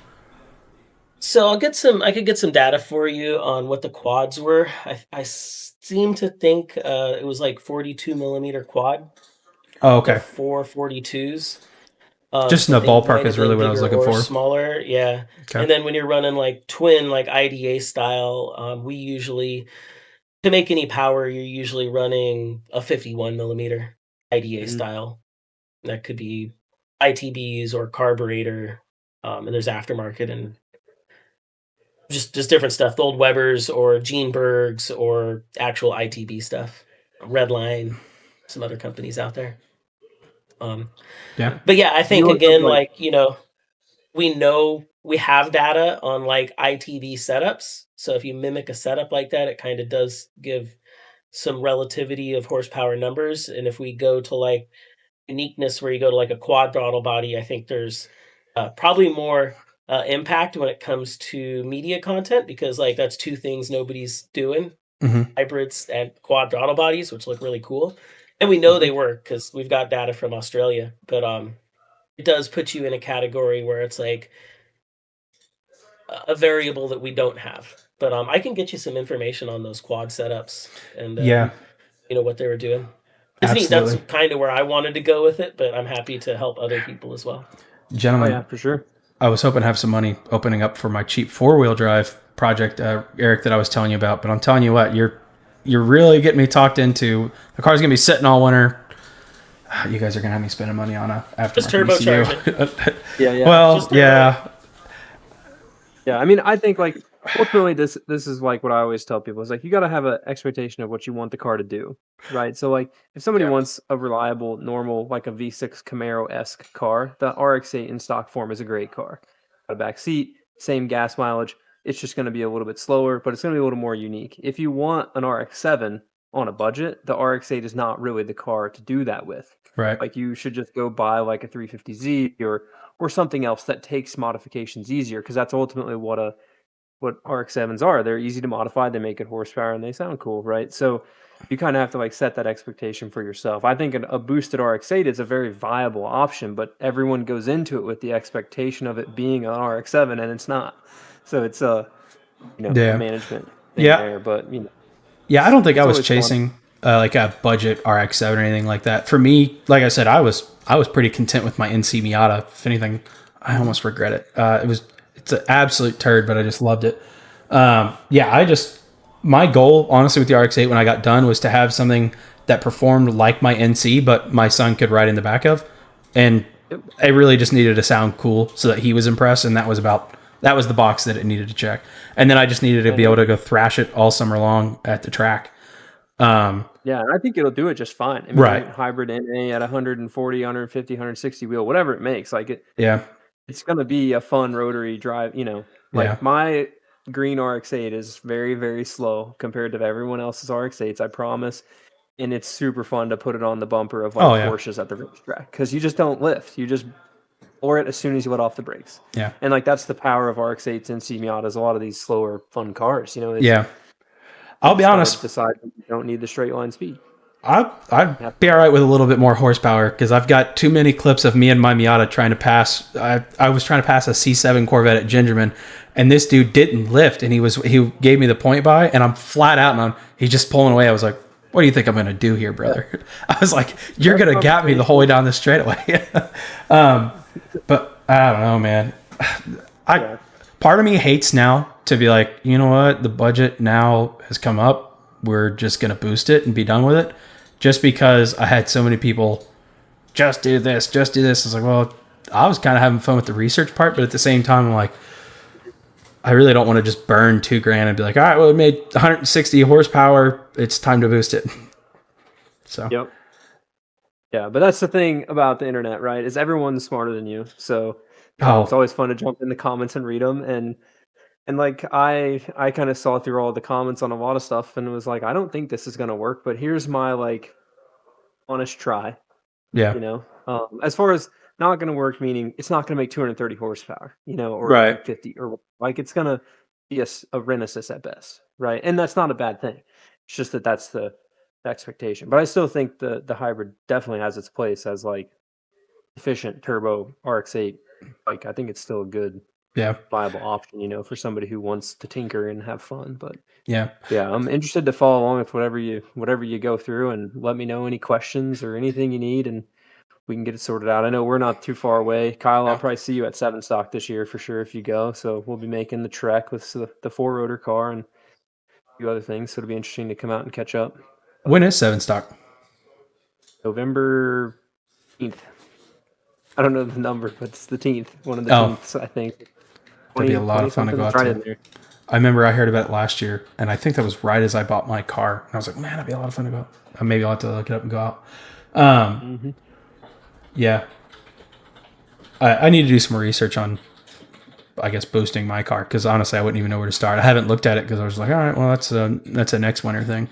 S3: So I could get some data for you on what the quads were. I seem to think it was like 42 millimeter quad.
S2: Oh, okay.
S3: 4 42s.
S2: Just in the ballpark is really what I was looking for.
S3: Smaller, yeah. Okay. And then when you're running like twin, like IDA style, we usually, to make any power, you're usually running a 51 millimeter IDA style. That could be ITBs or carburetor, and there's aftermarket and just different stuff. The old Webers or Jeanbergs or actual ITB stuff. Redline, some other companies out there. But yeah, I think again, like, we know we have data on like ITB setups. So if you mimic a setup like that, it kind of does give some relativity of horsepower numbers. And if we go to like uniqueness where you go to like a quad throttle body, I think there's probably more impact when it comes to media content, because like that's two things nobody's doing. Hybrids and quad throttle bodies, which look really cool. And we know they work because we've got data from Australia. But it does put you in a category where it's like a variable that we don't have. But I can get you some information on those quad setups and
S2: Yeah,
S3: what they were doing. It's neat. That's
S2: absolutely.
S3: kind of where I wanted to go with it, but I'm happy to help other people as well.
S1: Oh yeah,
S2: Gentlemen,
S1: for sure.
S2: I was hoping to have some money opening up for my cheap 4-wheel drive project, Eric, that I was telling you about. But I'm telling you what, you're really getting me talked into. The car's gonna be sitting all winter. You guys are gonna have me spending money on a
S3: Just
S2: aftermarket
S3: turbocharge
S2: ECU.
S1: Yeah.
S2: Well,
S3: Just
S2: yeah,
S1: Yeah, I mean, I think like ultimately this is like what I always tell people is like you got to have an expectation of what you want the car to do, right? So like if somebody
S3: Yeah.
S1: wants a reliable, normal like a V6 Camaro-esque car, the RX8 in stock form is a great car. Got a back seat, same gas mileage. It's just going to be a little bit slower, but it's going to be a little more unique. If you want an RX7 on a budget, the RX8 is not really the car to do that with.
S2: right.
S1: Like you should just go buy like a 350Z or something else that takes modifications easier because that's ultimately what RX-7s are. They're easy to modify, they make good horsepower, and they sound cool, right? So you kind of have to like set that expectation for yourself. I think a boosted RX-8 is a very viable option, but everyone goes into it with the expectation of it being an RX-7, and it's not. So it's a a
S2: Yeah,
S1: management thing
S2: yeah,
S1: there, but
S2: yeah. I don't think I
S1: it's
S2: was
S1: always fun.
S2: chasing like a budget RX-7 or anything like that. For me, like I said, I was pretty content with my NC Miata. If anything, I almost regret it. It's an absolute turd, but I just loved it. Yeah, my goal, honestly, with the RX-8 when I got done was to have something that performed like my NC, but my son could ride in the back of, and
S1: Yep.
S2: I really just needed to sound cool so that he was impressed, and that was the box that it needed to check. And then I just needed to
S1: I
S2: be able
S1: know.
S2: to go thrash it all summer long at the track.
S1: Yeah, and I think it'll do it just fine. I
S2: Right.
S1: mean, hybrid NA at 140, 150, 160 wheel, whatever it makes, like
S2: Yeah.
S1: it's gonna be a fun rotary drive.
S2: Yeah.
S1: Like my green RX-8 is very, very slow compared to everyone else's RX-8s, I promise. And it's super fun to put it on the bumper of like
S2: Oh yeah.
S1: Porsches at the racetrack because you just don't lift. You just floor it as soon as you let off the brakes.
S2: Yeah.
S1: And like that's the power of RX-8s and C Miatas. A lot of these slower, fun cars, is
S2: Yeah.
S1: you
S2: I'll be
S1: just gotta
S2: honest.
S1: decide you don't need the straight line speed.
S2: I'd
S1: You have
S2: be all right with a little bit more horsepower because I've got too many clips of me and my Miata trying to pass. I was trying to pass a C7 Corvette at Gingerman, and this dude didn't lift, and he gave me the point by, and I'm flat out, and he's just pulling away. I was like, "What do you think I'm gonna do here, brother?" I was like, "You're gonna gap me the whole way down the straightaway." But I don't know, man.
S1: Yeah.
S2: Part of me hates now to be like, you know what, the budget now has come up. We're just gonna boost it and be done with it. Just because I had so many people just do this, just do this. I was like, well, I was kind of having fun with the research part, but at the same time, I'm like, I really don't want to just burn $2,000 and be like, all right, well, it made 160 horsepower. It's time to boost it. So,
S1: Yep. Yeah, but that's the thing about the internet, right? Is everyone's smarter than you. So it's
S2: oh,
S1: always fun to jump in the comments and read them. And like I kind of saw through all the comments on a lot of stuff and was like, I don't think this is gonna work, but here's my like honest try.
S2: yeah,
S1: As far as not gonna work, meaning it's not gonna make 230 horsepower, or
S2: right.
S1: 150 or like it's gonna be a Renesis at best, right? And that's not a bad thing. It's just that's the expectation. But I still think the hybrid definitely has its place as like efficient turbo RX-8. Like I think it's still a good
S2: Yeah,
S1: viable option, for somebody who wants to tinker and have fun. But
S2: yeah.
S1: yeah, I'm interested to follow along with whatever you go through and let me know any questions or anything you need and we can get it sorted out. I know we're not too far away. Kyle, I'll
S2: Yeah.
S1: probably see you at 7 Stock this year for sure if you go. So we'll be making the trek with the 4-rotor car and a few other things. So it'll be interesting to come out and catch up.
S2: When is 7 stock?
S1: November 10th. I don't know the number, but it's the 10th. One of the
S2: Oh,
S1: 10ths, I think.
S2: that'd be a
S1: 20,
S2: lot
S1: 20
S2: of fun to
S1: something.
S2: go
S1: It's
S2: out
S1: right
S2: to.
S1: in there.
S2: I remember I heard about it last year, and I think that was right as I bought my car. And I was like, man, that'd be a lot of fun to go. Maybe I'll have to look it up and go out.
S1: Mm-hmm.
S2: Yeah. I need to do some more research on, I guess, boosting my car because honestly, I wouldn't even know where to start. I haven't looked at it because I was like, all right, well, that's a next winter thing.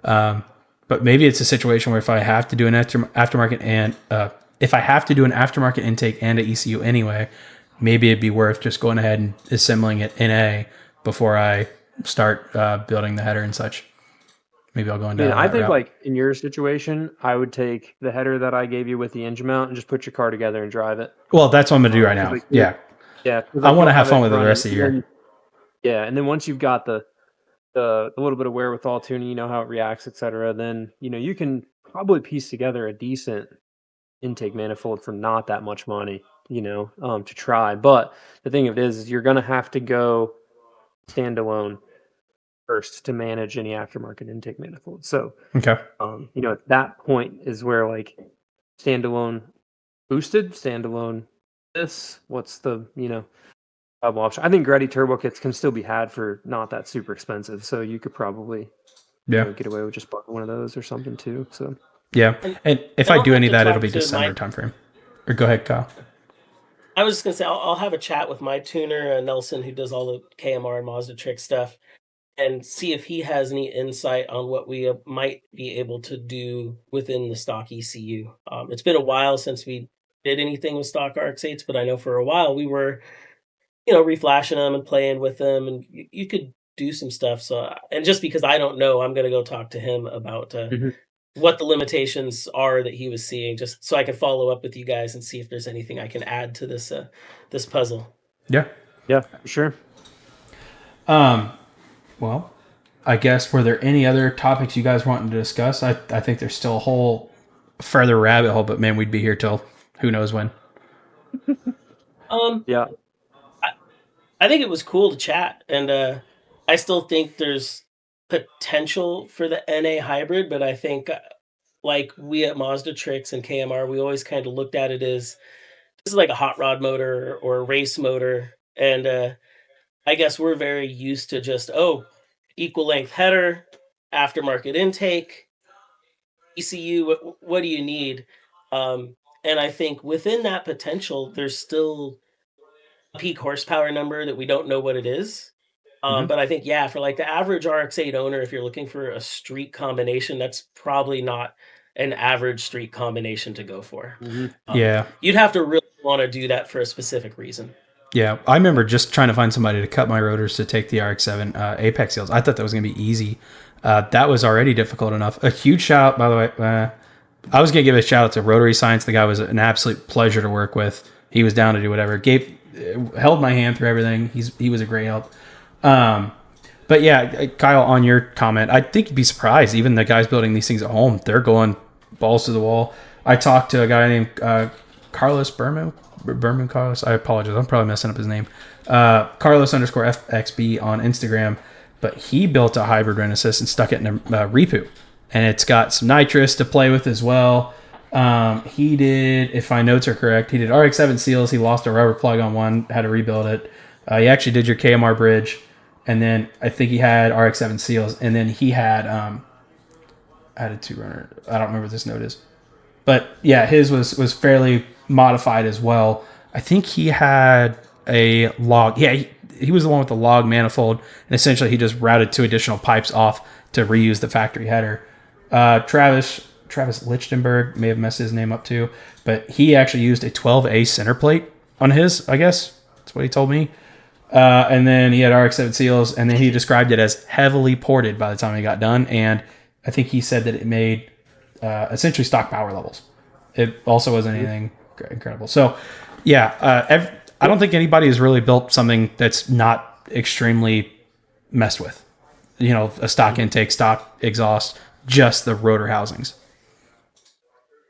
S2: But maybe it's a situation where if I have to do an aftermarket and if I have to do an aftermarket intake and an ECU anyway, maybe it'd be worth just going ahead and assembling it in A before I start building the header and such. maybe I'll go
S1: I
S2: into
S1: mean, I
S2: that
S1: think
S2: route.
S1: like in your situation, I would take the header that I gave you with the engine mount and just put your car together and drive it.
S2: Well, that's what I'm gonna do right
S1: 'Cause,
S2: now.
S1: like,
S2: Yeah,
S1: yeah, 'cause,
S2: I
S1: like,
S2: want to
S1: you'll
S2: have fun
S1: it
S2: with it the
S1: running,
S2: rest of the year.
S1: and then once you've got the little bit of wherewithal tuning, you know how it reacts, etc. Then you can probably piece together a decent intake manifold for not that much money, to try. But the thing of it is you're gonna have to go standalone first to manage any aftermarket intake manifold. So,
S2: Okay.
S1: at that point is where like standalone boosted, standalone what's the, viable option. I think Greddy turbo kits can still be had for not that super expensive. So you could probably get away with just buying one of those or something too. So
S2: yeah, and if I
S3: I'll
S2: do
S3: have
S2: any of
S3: to
S2: that, it'll
S3: talk
S2: be
S3: to
S2: December timeframe. Or go ahead, Kyle.
S3: I was just gonna say I'll have a chat with my tuner, Nelson, who does all the KMR and Mazda trick stuff, and see if he has any insight on what we might be able to do within the stock ECU. It's been a while since we did anything with stock RX8s, but I know for a while we were, reflashing them and playing with them, and you could do some stuff. So, and just because I don't know, I'm gonna go talk to him about
S1: Mhm.
S3: what the limitations are that he was seeing, just so I can follow up with you guys and see if there's anything I can add to this puzzle.
S2: Yeah.
S1: Yeah, for sure.
S2: Well, I guess were there any other topics you guys wanted to discuss? I think there's still a whole further rabbit hole, but man, we'd be here till who knows when.
S3: Um,
S1: Yeah.
S3: I, I think it was cool to chat, and I still think there's potential for the NA hybrid, but I think like we at Mazda Tricks and KMR, we always kind of looked at it as this is like a hot rod motor or a race motor, and I guess we're very used to just equal length header, aftermarket intake, ECU. What do you need? And I think within that potential, there's still a peak horsepower number that we don't know what it is.
S1: Mhm.
S3: But I think, yeah, for like the average RX8 owner, if you're looking for a street combination, that's probably not an average street combination to go for.
S1: Mhm.
S2: Yeah.
S3: You'd have to really want to do that for a specific reason.
S2: Yeah, I remember just trying to find somebody to cut my rotors to take the RX-7 Apex seals. I thought that was going to be easy. That was already difficult enough. A huge shout, by the way. I was going to give a shout out to Rotary Science. The guy was an absolute pleasure to work with. He was down to do whatever. Held my hand through everything. He was a great help. But yeah, Kyle, on your comment, I think you'd be surprised. Even the guys building these things at home, they're going balls to the wall. I talked to a guy named Carlos Bermu Carlos. I apologize. I'm probably messing up his name. Carlos _ FXB on Instagram. But he built a hybrid Renesis and stuck it in a repoop. And it's got some nitrous to play with as well. He did, if my notes are correct, he did RX-7 seals. He lost a rubber plug on one, had to rebuild it. He actually did your KMR bridge. And then I think he had RX-7 seals. And then he had a 2-runner. I don't remember what this note is. But yeah, his was fairly modified as well. I think he had a log. Yeah, he was the one with the log manifold, and essentially he just routed 2 additional pipes off to reuse the factory header. Travis Lichtenberg may have messed his name up too, but he actually used a 12A center plate on his. I guess that's what he told me. And then he had RX-7 seals, and then he described it as heavily ported by the time he got done. And I think he said that it made essentially stock power levels. It also wasn't anything incredible. So, yeah, I don't think anybody has really built something that's not extremely messed with. A stock intake, stock exhaust, just the rotor housings.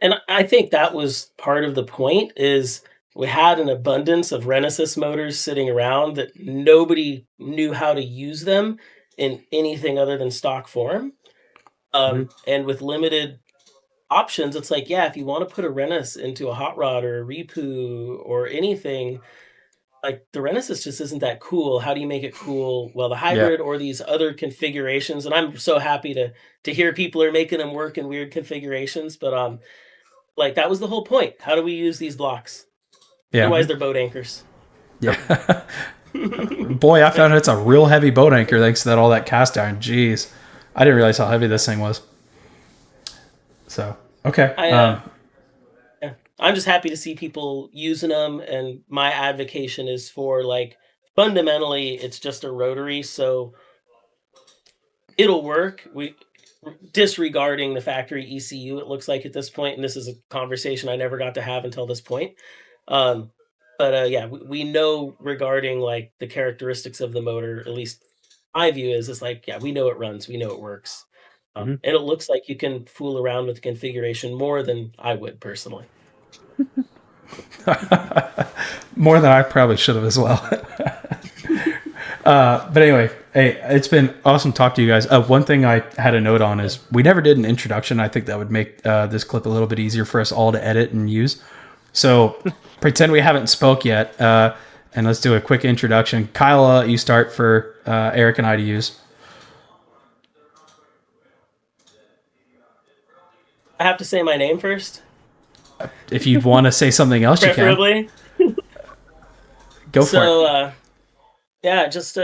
S3: And I think that was part of the point is we had an abundance of Renesis motors sitting around that nobody knew how to use them in anything other than stock form.
S1: Mhm.
S3: And with limited options, it's like, yeah, if you want to put a Renis into a hot rod or a Repu or anything, like the Renesis just isn't that cool. How do you make it cool? Well, the
S2: Yeah.
S3: hybrid or these other configurations, and I'm so happy to hear people are making them work in weird configurations, but like that was the whole point. How do we use these blocks?
S2: Yeah.
S3: Otherwise, they're boat anchors.
S2: Yeah. Boy, I found it's a real heavy boat anchor thanks to all that cast iron. Jeez. I didn't realize how heavy this thing was. So, okay.
S3: I yeah. I'm just happy to see people using them, and my advocation is for like fundamentally, it's just a rotary, so it'll work. disregarding the factory ECU, it looks like at this point, and this is a conversation I never got to have until this point. Um, but yeah, we know regarding like the characteristics of the motor, at least my view is it's like, yeah, we know it runs, we know it works. And it looks like you can fool around with the configuration more than I would personally.
S2: More than I probably should have as well. But anyway, hey, it's been awesome to talk to you guys. One thing I had a note on is we never did an introduction. I think that would make this clip a little bit easier for us all to edit and use. So pretend we haven't spoke yet, and let's do a quick introduction. Kyle, you start for Eric and I to use.
S3: I have to say my name first?
S2: If you want to say something else, you can.
S3: Preferably.
S2: Go for it.
S3: Yeah, just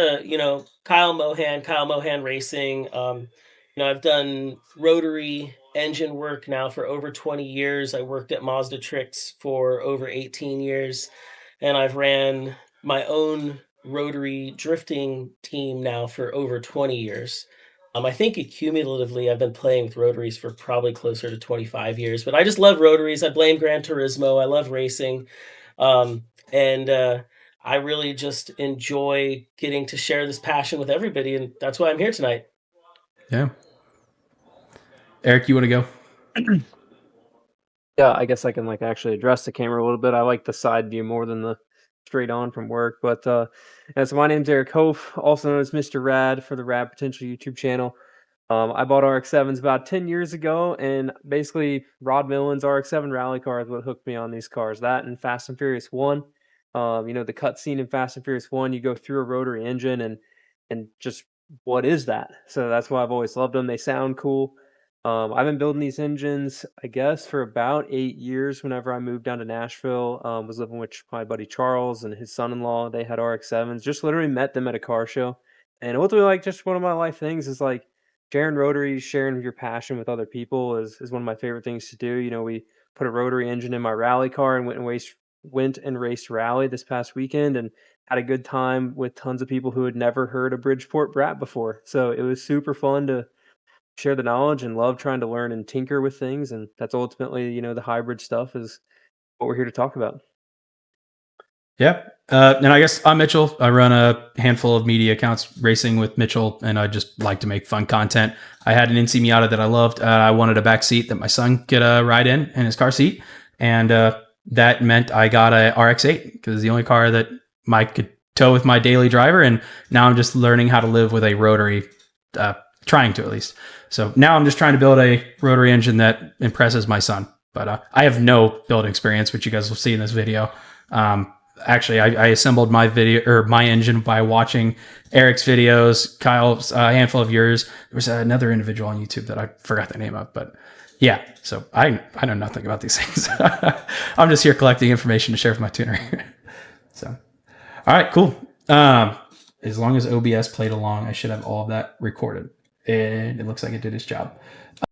S3: Kyle Mohan Racing. I've done rotary engine work now for over 20 years. I worked at Mazda Tricks for over 18 years, and I've ran my own rotary drifting team now for over 20 years. I think cumulatively I've been playing with rotaries for probably closer to 25 years, but I just love rotaries. I blame Gran Turismo. I love racing. And I really just enjoy getting to share this passion with everybody, and that's why I'm here tonight.
S2: Yeah. Eric, you want to go?
S1: Yeah, I guess I can like actually address the camera a little bit. I like the side view more than the straight on from work. But so my name's Eric Hof, also known as Mr. Rad for the Rad Potential YouTube channel. I bought RX-7s about 10 years ago, and basically Rod Millen's RX-7 rally car is what hooked me on these cars. That and Fast and Furious 1. The cutscene in Fast and Furious 1, you go through a rotary engine and just what is that? So that's why I've always loved them. They sound cool. I've been building these engines, I guess, for about 8 years. Whenever I moved down to Nashville, was living with my buddy Charles and his son-in-law. They had RX-7s. Just literally met them at a car show. And ultimately, like, just one of my life things is like sharing rotaries, sharing your passion with other people is one of my favorite things to do. We put a rotary engine in my rally car and went and raced rally this past weekend and had a good time with tons of people who had never heard a Bridgeport Brat before. So it was super fun to share the knowledge and love trying to learn and tinker with things. And that's ultimately, the hybrid stuff is what we're here to talk about.
S2: Yeah. And I guess I'm Mitchell. I run a handful of media accounts racing with Mitchell, and I just like to make fun content. I had an NC Miata that I loved. I wanted a back seat that my son could ride in his car seat. And that meant I got a RX8 because it's the only car that I could tow with my daily driver. And now I'm just learning how to live with a rotary, trying to at least. So now I'm just trying to build a rotary engine that impresses my son. But I have no build experience, which you guys will see in this video. Actually, I assembled my engine by watching Eric's videos, Kyle's, a handful of yours. There was another individual on YouTube that I forgot the name of, but yeah. So I know nothing about these things. I'm just here collecting information to share with my tuner. So, all right, cool. As long as OBS played along, I should have all of that recorded, and it looks like it did its job.